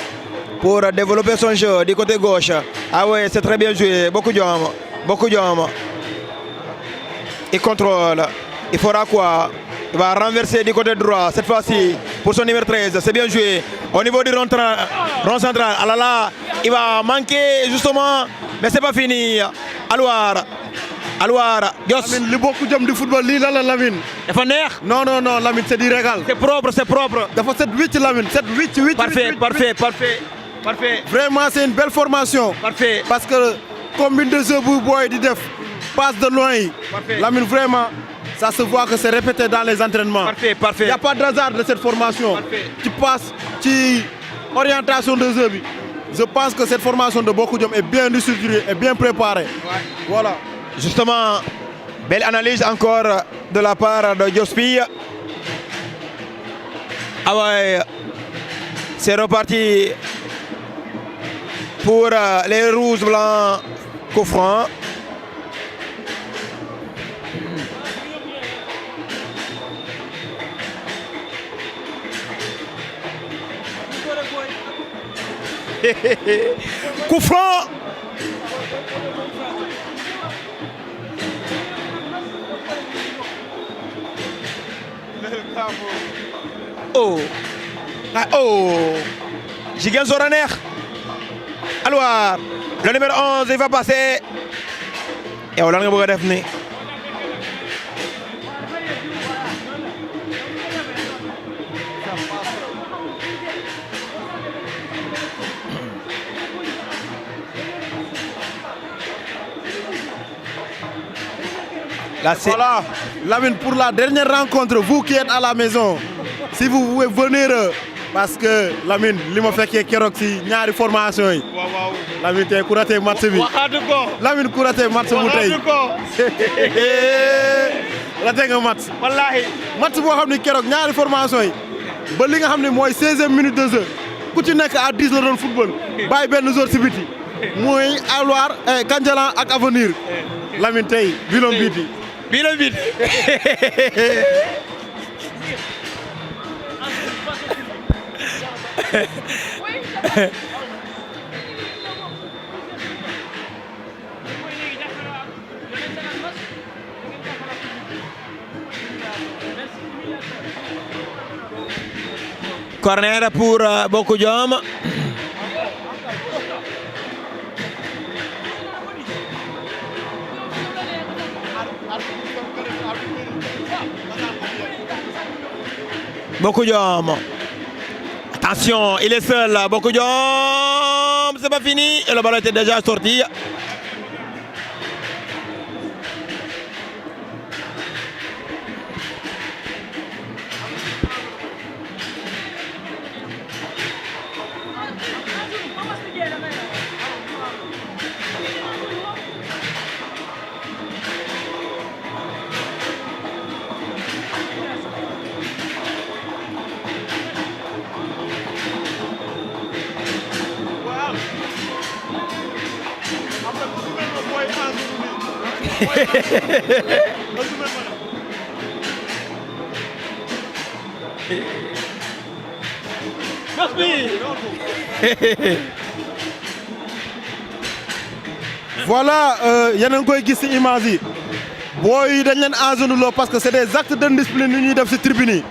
pour développer son jeu du côté gauche. Ah ouais, c'est très bien joué. Beaucoup d'hommes. Il contrôle. Il fera quoi? Il va renverser du côté droit. Cette fois-ci, pour son numéro 13. C'est bien joué. Au niveau du rond central. Ah là là, il va manquer justement. Mais c'est pas fini. Alouar. Lamine, li beaucoup d'hommes du football, li la Lamine. Dafa neex. Non, Lamine, c'est du régal. C'est propre. Dafa 7-8 Lamine, 7-8. Parfait. Vraiment, c'est une belle formation. Parfait. Parce que combine de jeux bu boy di def passe de loin. Parfait. Lamine, vraiment, ça se voit que c'est répété dans les entraînements. Parfait. Il n'y a pas de hasard de cette formation. Parfait. Tu passes, tu orientation de jeu. Je pense que cette formation de beaucoup d'hommes est bien structurée et bien préparée. Ouais. Voilà. Justement, belle analyse encore de la part de Jospi. Ah ouais, c'est reparti pour les rouges blancs coup franc. Coup franc. Oh. Jigéen Zora neex. Alors, le numéro 11 il va passer. Yow lan nga bëgg a def ni? Voilà, Lamine, pour la dernière rencontre, vous qui êtes à la maison, si vous pouvez venir, parce que Lamine, li ma fekkee keroog si ñaari formation yi. Waaw. Lamine tey ku raté match bi. Waxaatu ko. Lamine ku raté match bu tey. Waxaatu ko. raté nga match. Wallahi. Match boo xam ne keroog ñaari formation yi ba li nga xam ne mooy 16e minute de jeu ku ci nekk à 10 la doon football bàyyi benn joueur si biti muy Alouar Kandialan ak Avenir. Lamine tey bilon biti. Bilo bit. Corner pour Boko Diom. Boko Diom. Attention, il est seul. Boko Diom. C'est pas fini. Et le ballon était déjà sorti. Voilà, yéen a ngi koy gis ci image yi booy yi dañ leen enjeu parce que c'est des actes d'indiscipline yu ñuy def ci tribune yi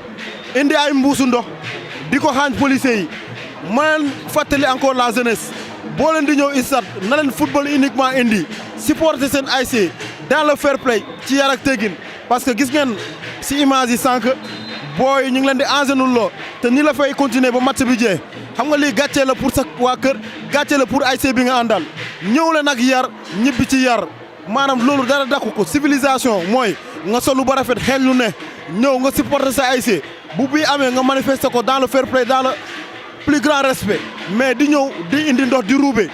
indi ay mbuusu ndox di ko xaañ policiers yi ma leen fàttali encore la jeunesse boo leen di ñëw stade na leen football uniquement indi supporter seen ASC dans le fair play ci yar ak teggin parce que gis ngeen ci image yi sànq booy ñu ngi leen di enjeu te ni la fay continuer ba match bi jeex xam nga lii gàccee la pour sa waa kër gàccee la pour ASC bi nga àndal ñëw leen ak yar ñibbi ci yar maanaam loolu dara dakku ko civilisation mooy nga solu ba rafet xel lu ne ñëw nga supporter sa ASC bu bii amee nga manifester ko dans le fair play dans le plus grand respect mais di ñëw di indi ndox di ruube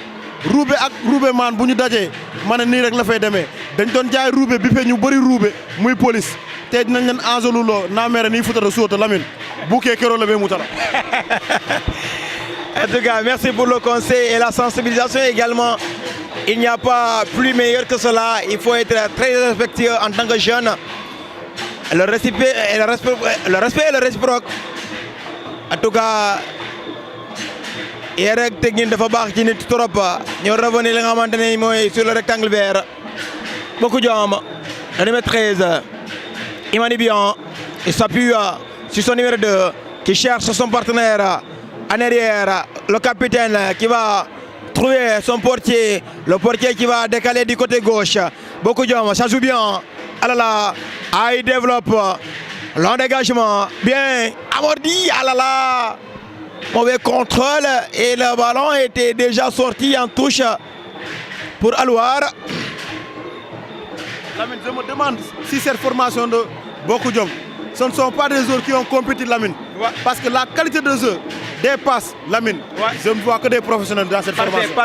ak ruube maan bu ñu dajee ma ne nii rek la fay demee dañ doon jaay ruube bi fe ñu bëri ruube muy police te dinañ leen enjeu loo naa mere nii futata suota Lamine buukee keroo la bee mu tala. En tout cas, merci pour le conseil et la sensibilisation également. Il n'y a pas plus meilleur que cela. Il faut être très respectueux en tant que jeune. Le respect et le réciproque. En tout cas, et rek technique dafa baax ci nit trop ñu revenir li nga xamantene moy sur le rectangle vert beaucoup d'hommes le numéro 13 Imani bien il s'appuie sur son numéro 2 qui cherche son partenaire en arrière le capitaine qui va trouver son portier le portier qui va décaler du côté gauche beaucoup d'hommes ça joue bien ah là là il développe long dégagement bien amorti ah là là mauvais contrôle et le ballon était déjà sorti en touche pour Alouar. Lamine, je me demande si cette formation de Bokou Diom, ce ne sont pas des joueurs qui ont compétit Lamine. Ouais. Parce que la qualité de jeu dépasse Lamine. Ouais. Je ne vois que des professionnels dans cette formation.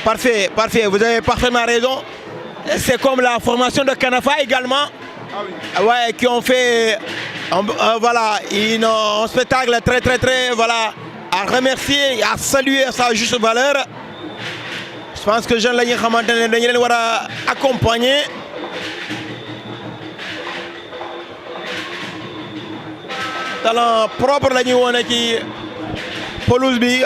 Parfait. Vous avez parfaitement raison. C'est comme la formation de Kanafa également. Ah oui. Ouais, qui ont fait voilà, un spectacle très voilà, à remercier, à saluer sa juste valeur. Je pense que Jean Lagny Khamantene dañu leen war a accompagner. Talent propre la ñuy wone ci pelouse bi.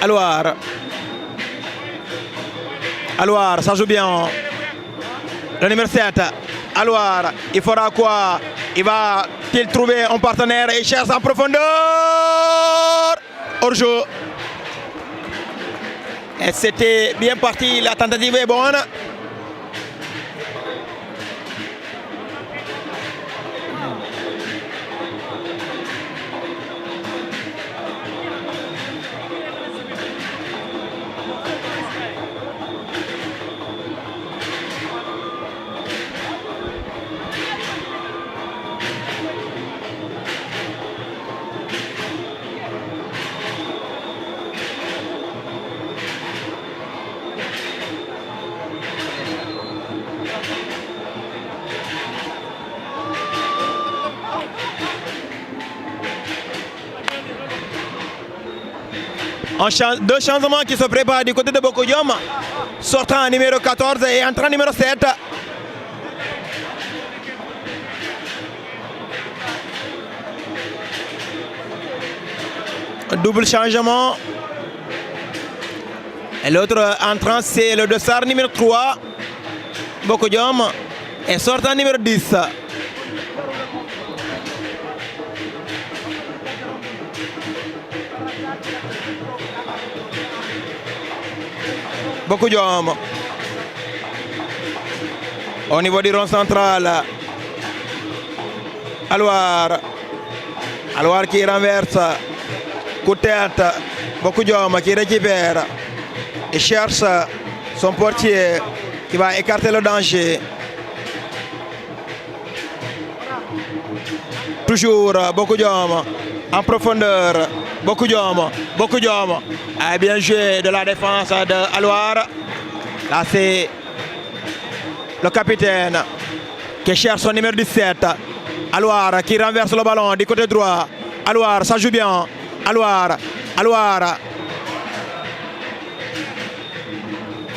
Alouar, ça joue bien. Le numéro 7, Alouar, il fera quoi? Il va-t-il trouver un partenaire et cherche en profondeur? Hors-jeu. Et c'était bien parti, la tentative est bonne. Deux changements qui se préparent du côté de Bokou Diom. Sortant numéro 14 et entrant numéro 7. Double changement. Et l'autre entrant, c'est le dossard numéro 3. Bokou Diom. Et sortant numéro 10. Bokou Diom. Au niveau du rond central. Alouar qui renverse. Coup de tête. Bokou Diom qui récupère. Et cherche son portier qui va écarter le danger. Toujours Bokou Diom en profondeur. Bokou Diom. A bien joué de la défense de Alouar. Là c'est le capitaine qui cherche son numéro 17. Alouar qui renverse le ballon du côté droit. Alouar, ça joue bien. Alouar.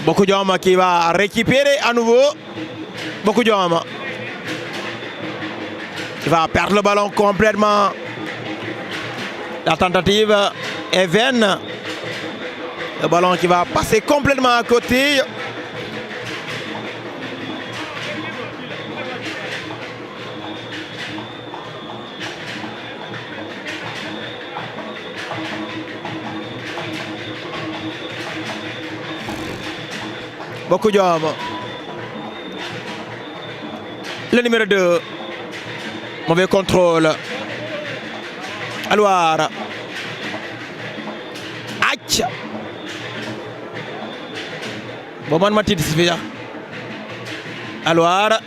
Bokou Diom qui va récupérer à nouveau. Bokou Diom. Il va perdre le ballon complètement. La tentative est vaine. Le ballon qui va passer complètement à côté. Bokou Diom. Le numéro 2. Mauvais contrôle. Alouar. Aïe. Bon, Matid Sifia. Alouar.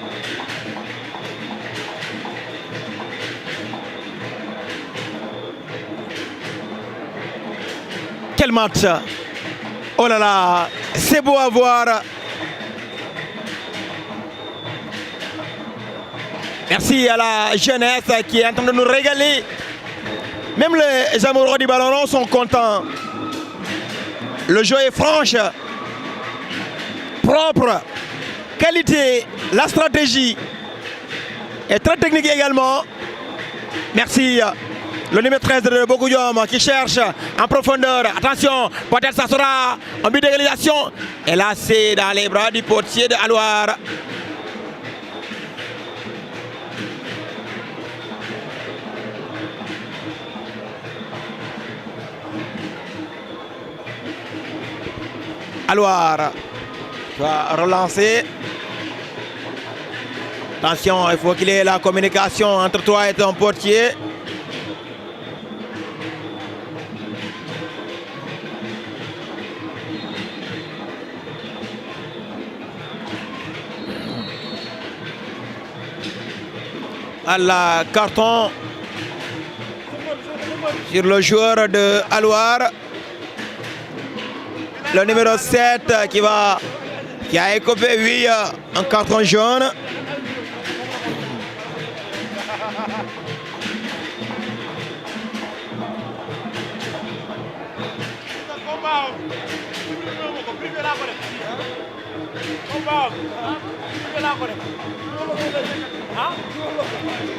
Quel match. Oh là là. C'est beau à voir. Merci à la jeunesse qui est en train de nous régaler Même les amoureux du ballon rond sont contents. Le jeu est franche, propre, qualité, la stratégie est très technique également. Merci. Le numéro 13 de Boko Diom qui cherche en profondeur. Attention, peut-être ça sera un but d'égalisation. Et là, c'est dans les bras du portier de Alouar. Alouar va relancer. Attention, il faut qu'il y ait la communication entre toi et ton portier. À la carton sur le joueur de Alouar. Le numéro 7 qui a écopé, oui, un carton jaune.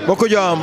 Boko Diom.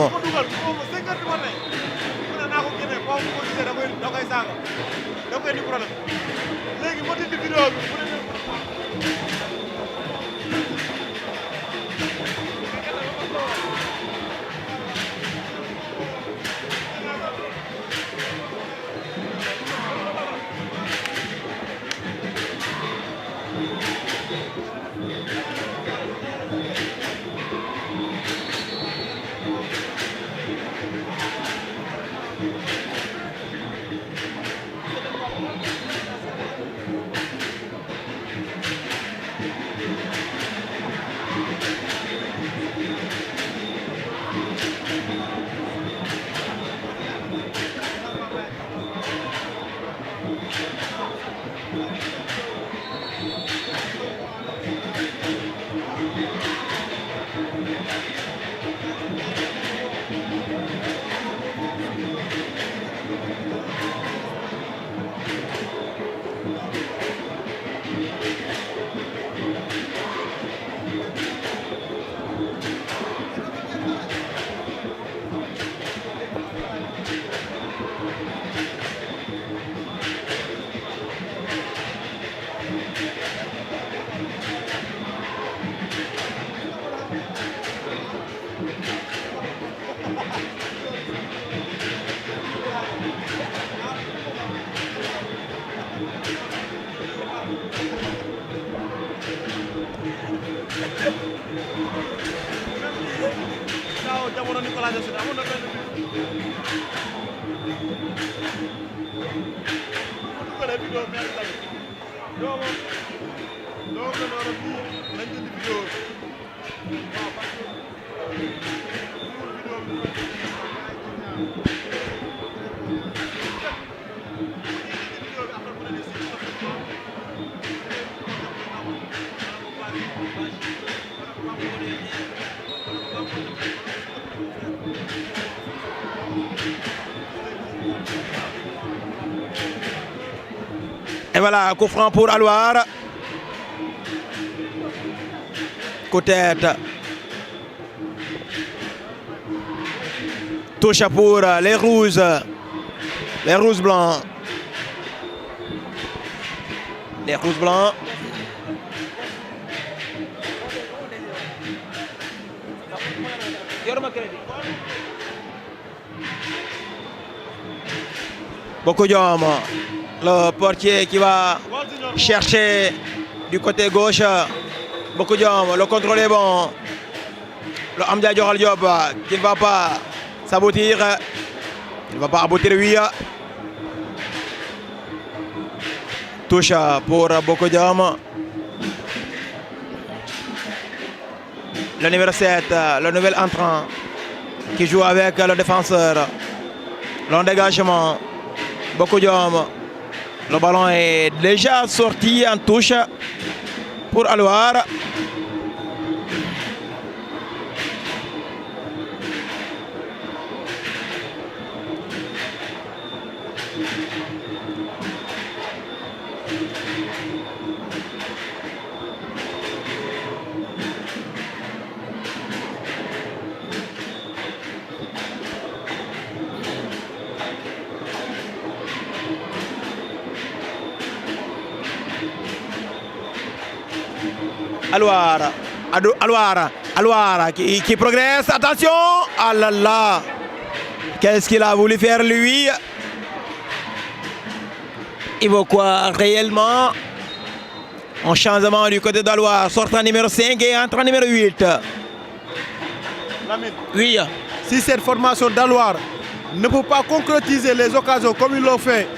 Et voilà, coup franc pour Alouar. Coup tête. Touche pour les rouges. Les rouges blancs. Les rouges blancs. Boko Diom, le portier qui va chercher du côté gauche. Boko Diom, le contrôle est bon. Le Amdia Dioral Diop qui ne va pas s'aboutir. Il ne va pas aboutir, oui. Touche pour Boko Diom. Le numéro 7, le nouvel entrant qui joue avec le défenseur. Long dégagement. Boko Diom. Le ballon est déjà sorti en touche pour Alouar. Alouara qui progresse. Attention. Ah là là. Qu'est-ce qu'il a voulu faire lui? Il veut quoi réellement? Un changement du côté d'Alouara. Sortant numéro 5 et entrant numéro 8. Oui. Si cette formation d'Alouara ne peut pas concrétiser les occasions comme ils l'ont fait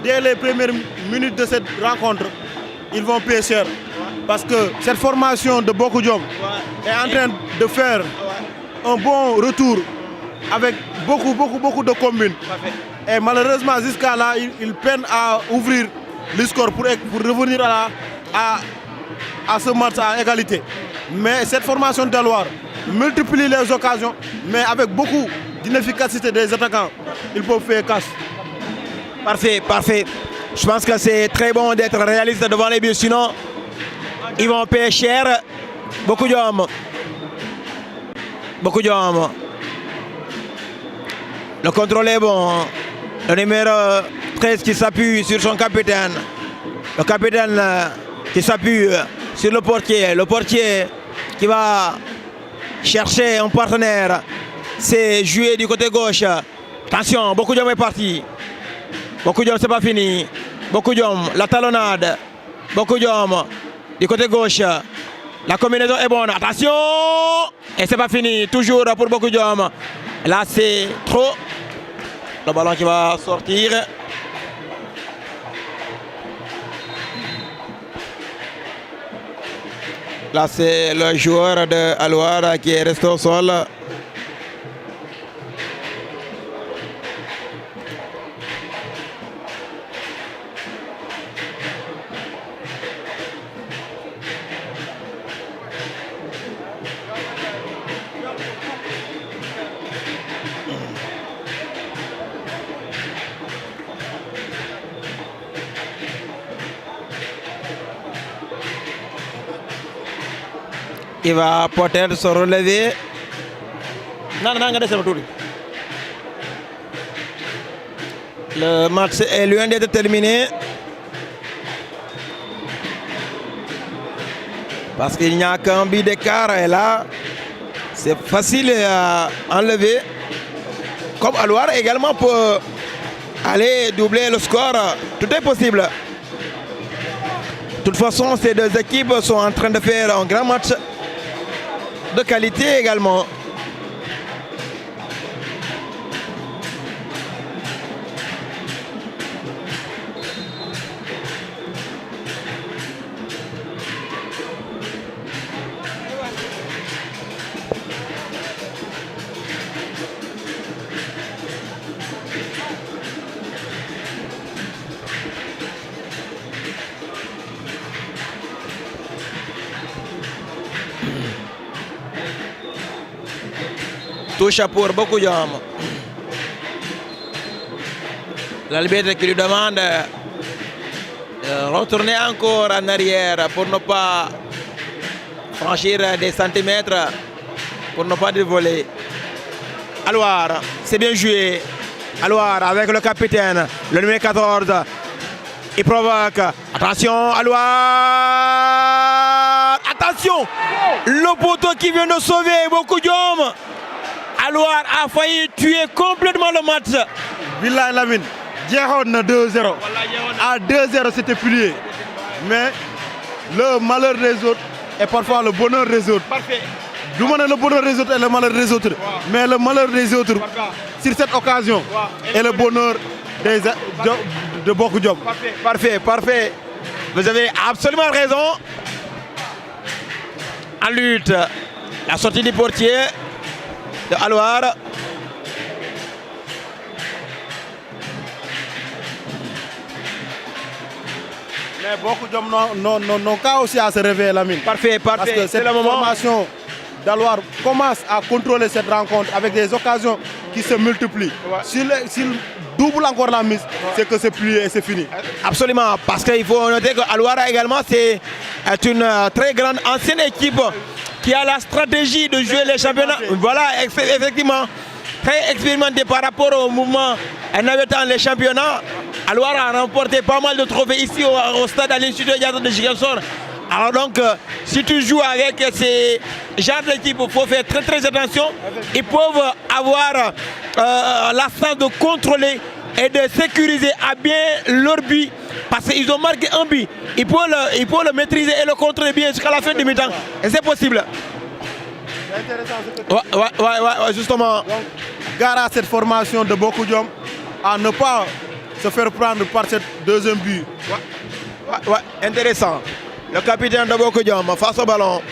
dès les premières minutes de cette rencontre, ils vont payer cher. Parce que cette formation de Boko Diom est en train de faire un bon retour avec beaucoup de combines. Et malheureusement, jusqu'à là, ils peinent à ouvrir le score pour revenir à ce match à égalité. Mais cette formation d'Alouara multiplie les occasions, mais avec beaucoup d'inefficacité des attaquants, ils peuvent faire casse. Parfait. Je pense que c'est très bon d'être réaliste devant les buts, sinon ils vont payer cher. Beaucoup d'hommes. Le contrôle est bon. Le numéro 13 qui s'appuie sur son capitaine. Le capitaine qui s'appuie sur le portier. Le portier qui va chercher un partenaire. C'est joué du côté gauche. Attention, beaucoup d'hommes est parti. Beaucoup d'hommes, c'est pas fini. Beaucoup d'hommes, la talonnade. Beaucoup d'hommes du côté gauche. La combinaison est bonne. Attention. Et c'est pas fini. Toujours pour beaucoup d'hommes. Là, c'est trop. Le ballon qui va sortir. Là, c'est le joueur de Alouara qui est resté au sol. Il va peut-être se relever. Le match est loin d'être terminé. Parce qu'il n'y a qu'un but d'écart et là, c'est facile à enlever. Comme Alouara également peut aller doubler le score. Tout est possible. De toute façon, ces deux équipes sont en train de faire un grand match de qualité également. Touche pour beaucoup d'hommes. L'arbitre qui lui demande de retourner encore en arrière pour ne pas franchir des centimètres, pour ne pas dévoler. Alouara, c'est bien joué. Alouara avec le capitaine, le numéro 14. Il provoque. Attention, Alouara. Attention, le poteau qui vient de sauver beaucoup d'hommes. Alouara a failli tuer complètement le match. Billahi Lamine, Djehon 2-0. À 2-0, c'était plié. Mais le malheur des autres est parfois le bonheur des autres. Parfait. Du moins le bonheur des autres et le malheur des autres. Mais le malheur des autres, sur cette occasion, est le bonheur de Boko Diom. Parfait. Vous avez absolument raison. En lutte, la sortie du portier de Alouara. Mais beaucoup d'hommes n'ont qu'à aussi à se réveiller, Lamine. Parfait. Parce que cette formation d'Alouara commence à contrôler cette rencontre avec des occasions qui se multiplient. S'il double encore la mise, c'est que c'est plié et c'est fini. Absolument, parce qu'il faut noter que Alouara également, c'est une très grande ancienne équipe qui a la stratégie de jouer les championnats. Voilà, effectivement, très expérimenté par rapport au mouvement navétane les championnats. Alouara a remporté pas mal de trophées ici au stade à l'Institut de Ziguinchor Alors donc, si tu joues avec ces genres d'équipe, il faut faire très très attention. Ils peuvent avoir la chance de contrôler et de sécuriser à bien leur but. Parce qu'ils ont marqué un but. Ils peuvent le maîtriser et le contrôler bien jusqu'à la fin du mi-temps. Et c'est possible. C'est intéressant ce que tu dis. Ouais, justement. Donc, gare à cette formation de Boko Diom, à ne pas se faire prendre par cette deuxième but. Ouais, intéressant. Le capitaine de Boko Diom, face au ballon,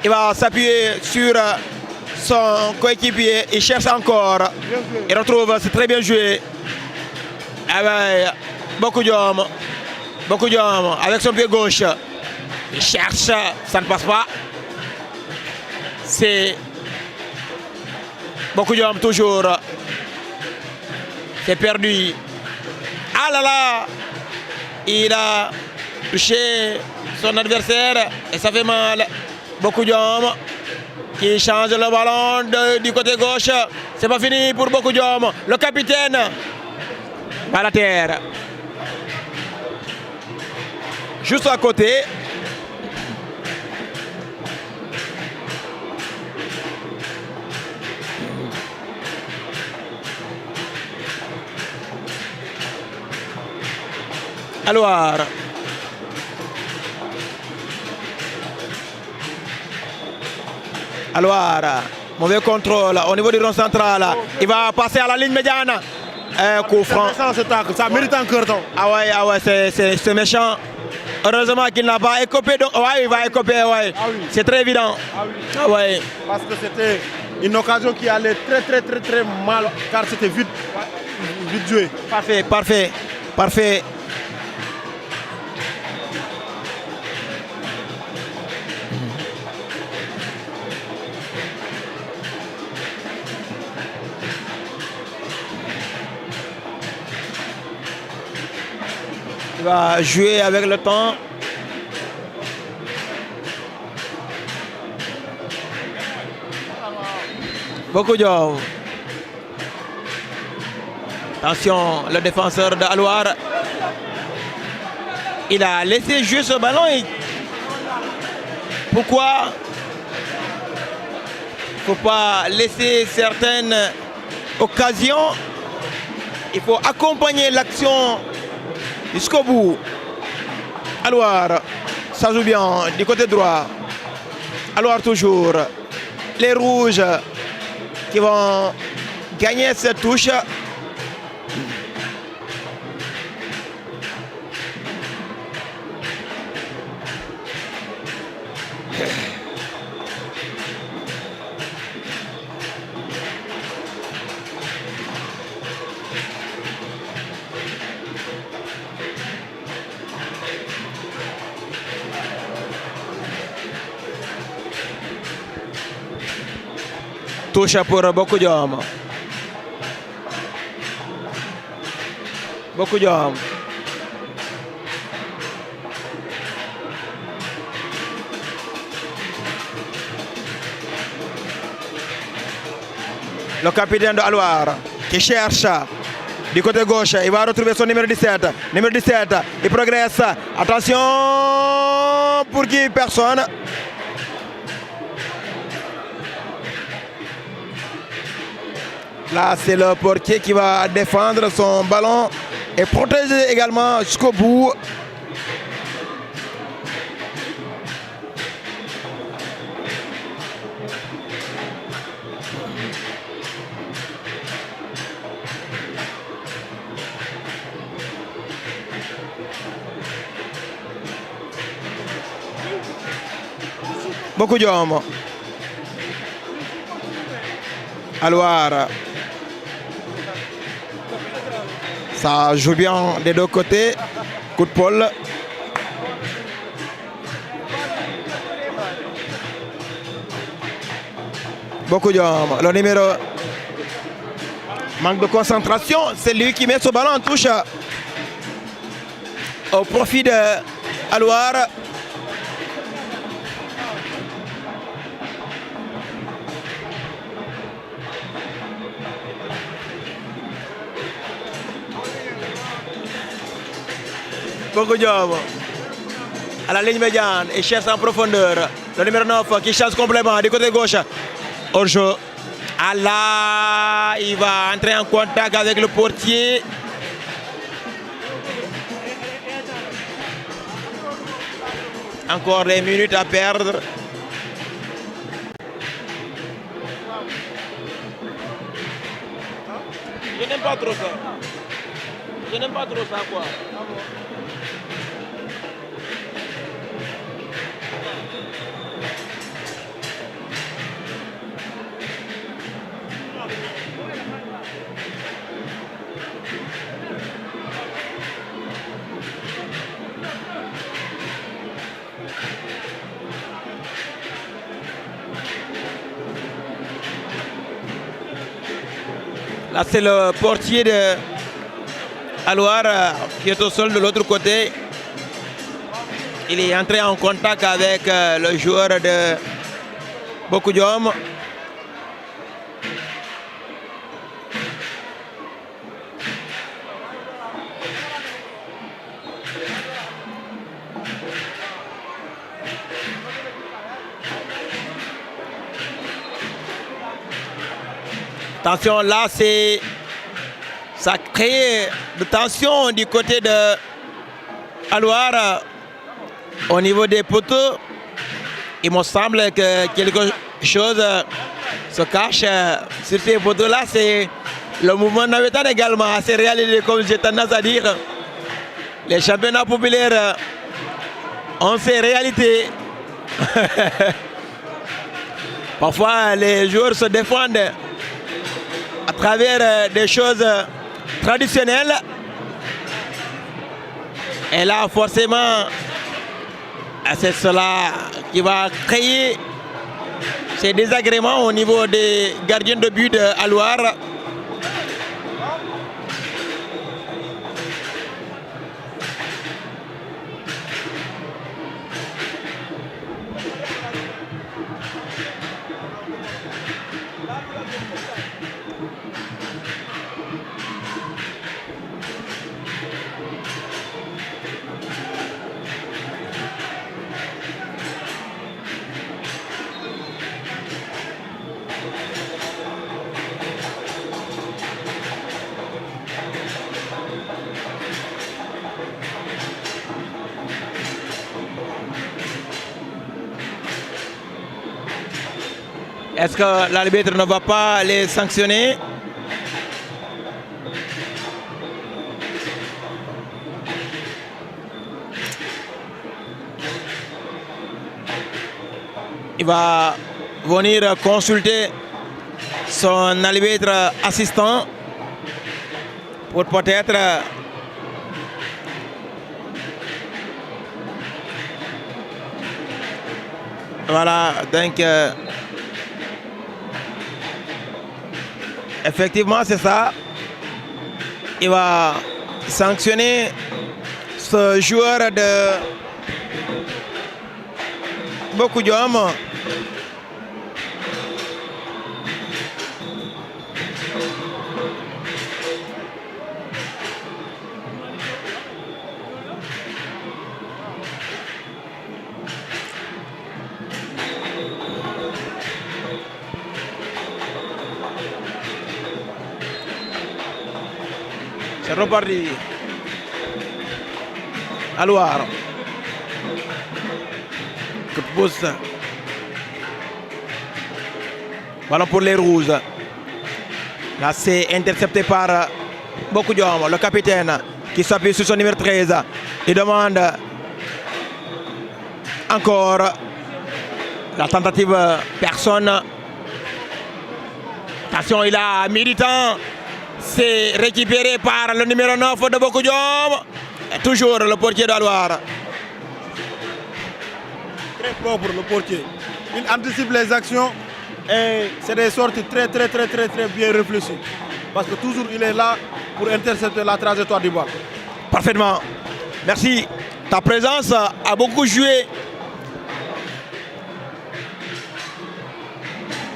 il va s'appuyer sur son coéquipier. Il cherche encore. Il retrouve, c'est très bien joué. Boko Diom avec son pied gauche. Il cherche, ça ne passe pas. C'est Boko Diom toujours. C'est perdu. Ah là là, il a touché son adversaire et ça fait mal. Boko Diom qui change le ballon du côté gauche. C'est pas fini pour Boko Diom. Le capitaine va à la terre. Juste à côté. Alors, mauvais contrôle au niveau du rond central. Il va passer à la ligne médiane. Coup franc. Ça mérite un carton. Ah ouais, c'est méchant. Heureusement qu'il n'a pas écopé. Donc, ouais, il va écoper. Ouais. Ah oui. C'est très évident. Ah oui. Ah ouais. Parce que c'était une occasion qui allait très mal, car c'était vite joué. Parfait. Il va jouer avec le temps. Boko Diom. Attention, le défenseur de Alouar. Il a laissé jouer ce ballon. Pourquoi il ne faut pas laisser certaines occasions. Il faut accompagner l'action jusqu'au bout. Alouar, ça joue bien du côté droit. Alouar toujours. Les rouges qui vont gagner cette touche. Touche pour Boko Diom. Le capitaine de Alouar qui cherche du côté gauche. Il va retrouver son numéro 17. Numéro 17, il progresse. Attention pour qui? Personne. Là, c'est le portier qui va défendre son ballon et protéger également jusqu'au bout. Boko Diom. Alouar. Ça joue bien des deux côtés. Coup de pôle. Boko Diom. Le numéro. Manque de concentration. C'est lui qui met ce ballon en touche. Au profit de Alouar. Boko Diom. à la ligne médiane et cherche en profondeur. Le numéro 9 qui change complètement du côté gauche. Hors-jeu. Ah là, il va entrer en contact avec le portier. Encore des minutes à perdre. Je n'aime pas trop ça. Je n'aime pas trop ça, quoi. Là, c'est le portier de Alouar qui est au sol de l'autre côté. Il est entré en contact avec le joueur de Bokudjom. Attention, là, ça crée de tension du côté de Alouar au niveau des poteaux. Il me semble que quelque chose se cache sur ces poteaux-là. C'est le mouvement navétane également assez réalisé, comme j'ai tendance à dire. Les championnats populaires ont ces réalités. Parfois, les joueurs se défendent à travers des choses traditionnelles. Et là, forcément, c'est cela qui va créer ces désagréments au niveau des gardiens de but de Alouar. Est-ce que l'arbitre ne va pas les sanctionner? Il va venir consulter son arbitre assistant pour peut-être voilà, donc effectivement, c'est ça. Il va sanctionner ce joueur de Bokudjom. C'est reparti. Alouar. Que pousse. Ballon pour les rouges. Là, c'est intercepté par Bokudjom, le capitaine, qui s'appuie sur son numéro 13. Il demande encore la tentative personne. Attention, il a mis du temps. C'est récupéré par le numéro 9 de Bokudjom. Et toujours le portier d'Alouar. Très propre le portier. Il anticipe les actions et c'est des sorties très bien réfléchies. Parce que toujours il est là pour intercepter la trajectoire du bal. Parfaitement. Merci. Ta présence a beaucoup joué.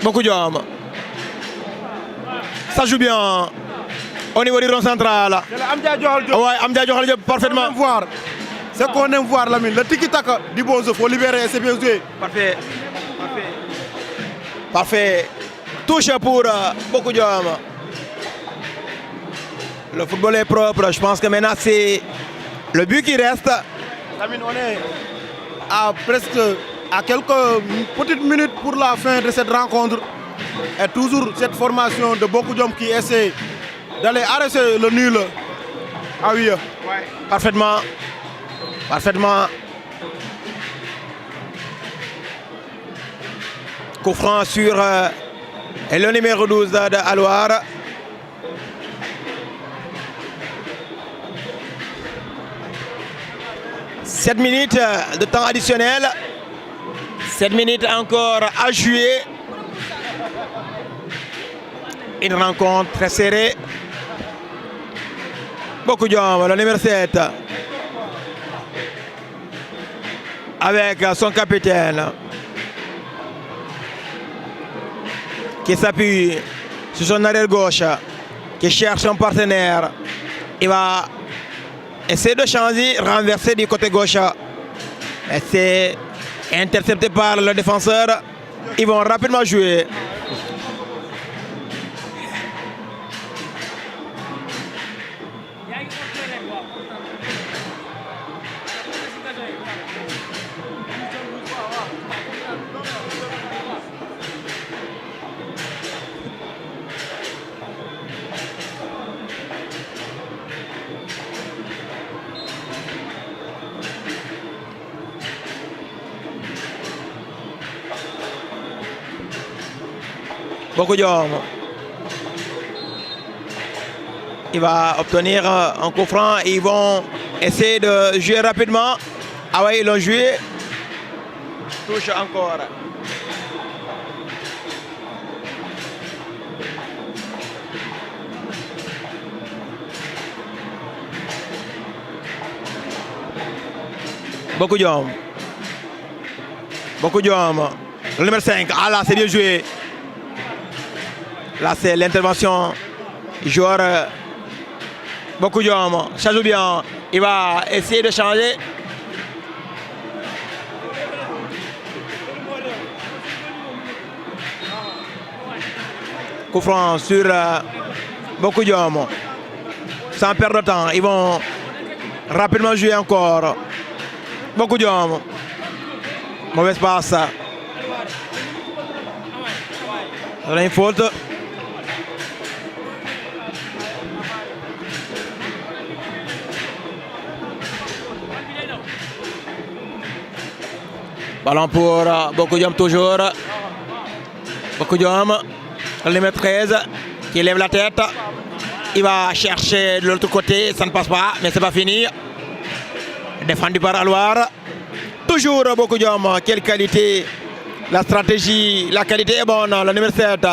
Bokudjom. Ça joue bien. Au niveau du rond central. Ouais, Amdia Diokhal Diop parfaitement. Voir ce qu'on aime voir, Lamine. Le tiki-taka du bon jeu, il faut libérer et c'est bien joué. Parfait. Parfait. Touche pour beaucoup d'hommes. Le football est propre. Je pense que maintenant c'est le but qui reste. Lamine, on est à quelques petites minutes pour la fin de cette rencontre. Et toujours cette formation de beaucoup d'hommes qui essaient d'aller arrêter le nul. Ah oui. Ouais. Parfaitement. Coup franc sur le numéro 12 de Alouar. « 7 minutes de temps additionnel. 7 minutes encore à jouer. Une rencontre très serrée. Beaucoup d'hommes, le numéro 7. Avec son capitaine. Qui s'appuie sur son arrière gauche. Qui cherche un partenaire. Il va essayer de changer, renverser du côté gauche. Et c'est intercepté par le défenseur. Ils vont rapidement jouer. Beaucoup d'hommes. Il va obtenir un coup franc. Ils vont essayer de jouer rapidement. Ah oui, ils l'ont joué. Touche encore. Beaucoup d'hommes. Le numéro 5. Ah là, c'est bien joué. Là, c'est l'intervention du joueur. Beaucoup d'hommes. Ça joue bien. Il va essayer de changer. Coup franc sur beaucoup d'hommes. Sans perdre de temps. Ils vont rapidement jouer encore. Beaucoup d'hommes. Mauvaise passe. On a une faute. Ballon pour beaucoup d'hommes toujours. Beaucoup d'hommes. Le numéro 13 qui lève la tête. Il va chercher de l'autre côté. Ça ne passe pas, mais c'est pas fini. Défendu par Alouar. Toujours beaucoup d'hommes. Quelle qualité. La stratégie, la qualité est bonne. Le numéro 7.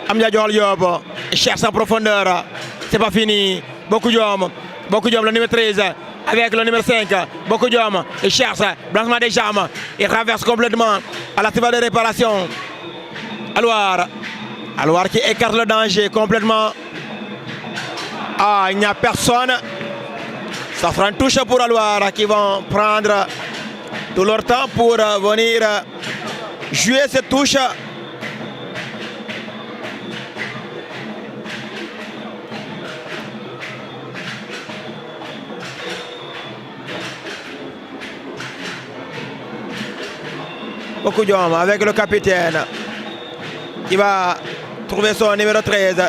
Amdia Diop. Il cherche en profondeur. C'est pas fini. Beaucoup d'hommes. Le numéro 13. Avec le numéro 5, beaucoup d'hommes, il cherche, blanchiment des jambes, il renverse complètement à la table de réparation. Alouar qui écarte le danger complètement. Ah, il n'y a personne. Ça sera une touche pour Alouar qui vont prendre tout leur temps pour venir jouer cette touche. Beaucoup d'hommes avec le capitaine qui va trouver son numéro 13.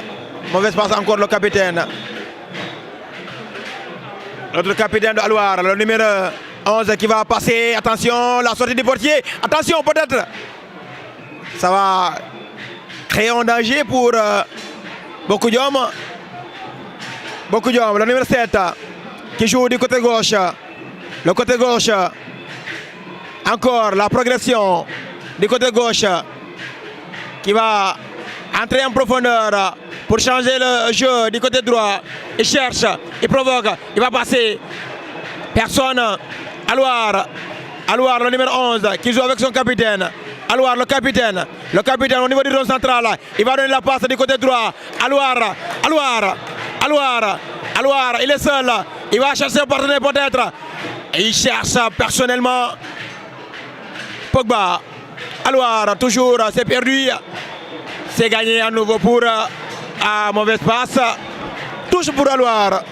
Mauvaise passe encore le capitaine. L'autre capitaine de Alouar, le numéro 11 qui va passer. Attention, la sortie du portier. Attention, peut-être. Ça va créer un danger pour beaucoup d'hommes. Le numéro 7 qui joue du côté gauche. Le côté gauche. Encore la progression du côté gauche qui va entrer en profondeur pour changer le jeu du côté droit. Il cherche, il provoque, il va passer. Personne. Alouar, le numéro 11 qui joue avec son capitaine. Alouar, le capitaine au niveau du rond central. Il va donner la passe du côté droit. Alouar, il est seul. Il va chercher un partenaire peut-être. Et il cherche personnellement Pogba. Alouar, toujours, c'est perdu. C'est gagné à nouveau pour à mauvaise passe. Touche pour Alouar.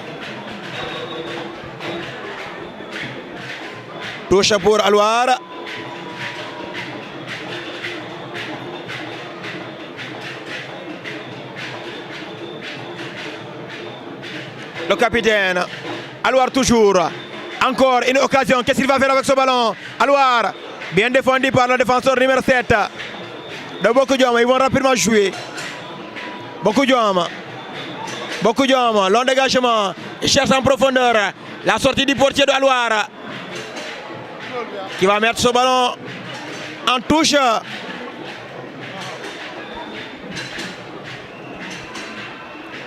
Touche pour Alouar. Le capitaine. Alouar toujours. Encore une occasion. Qu'est-ce qu'il va faire avec ce ballon? Alouar. Bien défendu par le défenseur numéro 7 de Boko Dioma. Ils vont rapidement jouer. Boko Dioma. Boko Dioma. Long dégagement. Il cherche en profondeur. La sortie du portier de Alouar. Qui va mettre ce ballon en touche.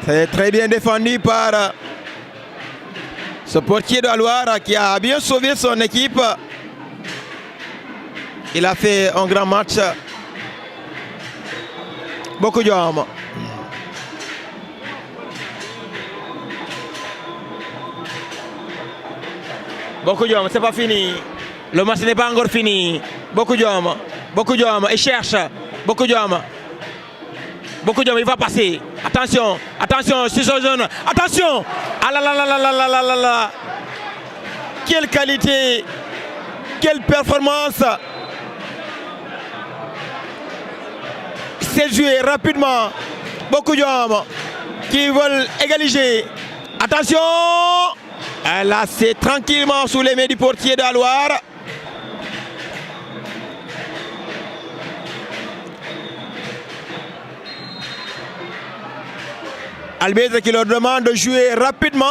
C'est très bien défendu par ce portier de Alouar qui a bien sauvé son équipe. Il a fait un grand match. Boko Dioma. Boko Dioma, c'est pas fini. Le match n'est pas encore fini. Boko Dioma. Boko Dioma, il cherche. Boko Dioma. Boko Dioma, il va passer. Attention, attention, c'est ce jeune. Attention. Ah là là là là là là là là. Quelle qualité. Quelle performance. C'est joué rapidement. Boko Dioma qui veulent égaliser. Attention. Là, c'est tranquillement sous les mains du portier d'Alouar. Albètre qui leur demande de jouer rapidement.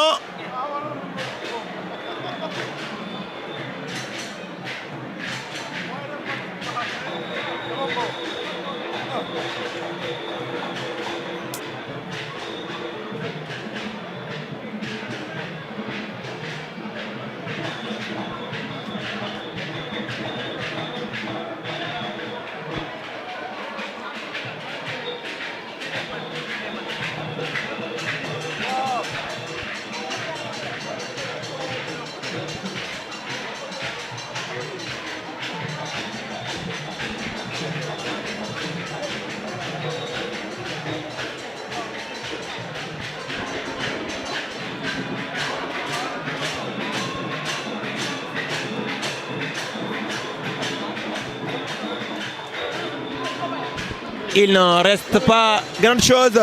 Il n'en reste pas grand chose.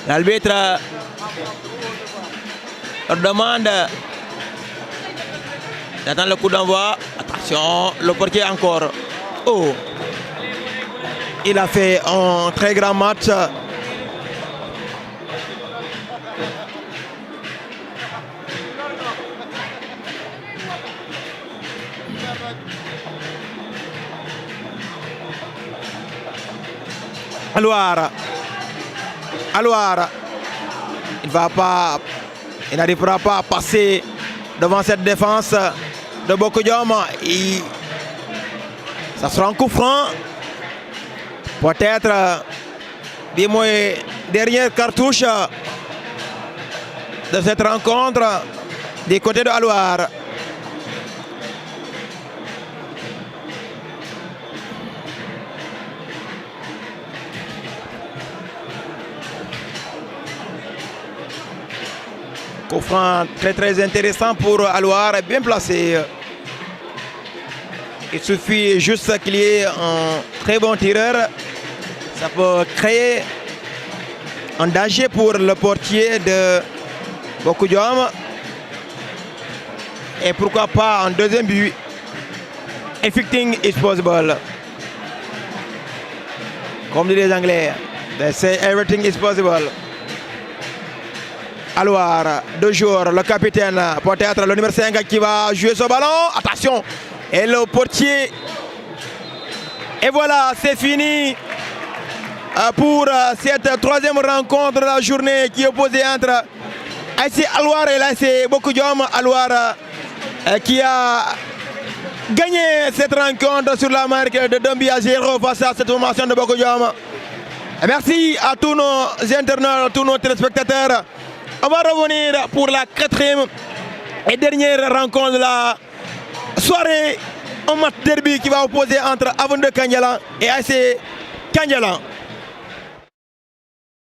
L'arbitre demande d'attendre le coup d'envoi. Attention, le portier encore. Oh, il a fait un très grand match. Alouar. Alouar. Il n'arrivera pas à passer devant cette défense de Boko Dioma. Ça sera un coup franc. Peut-être dernière cartouche de cette rencontre du côté de Alouar. Coup franc très intéressant pour Alouar, bien placé. Il suffit juste qu'il y ait un très bon tireur. Ça peut créer un danger pour le portier de Boko Dioma. Et pourquoi pas un deuxième but. Everything is possible. Comme disent les Anglais, they say everything is possible. Alouar, 2 joueurs, le capitaine, peut-être le numéro 5 qui va jouer ce ballon. Attention, et le portier Et voilà, c'est fini pour cette troisième rencontre de la journée qui est opposée entre ASC Alouar et l'ASC Bokk Jom. Alouar qui a gagné cette rencontre sur la marque de 2-0 face à cette formation de Bokk Jom. Merci à tous nos internautes, à tous nos téléspectateurs. On va revenir pour la quatrième et dernière rencontre de la soirée. Un match derby qui va opposer entre Avondé Kandialang et ASC Kandialang.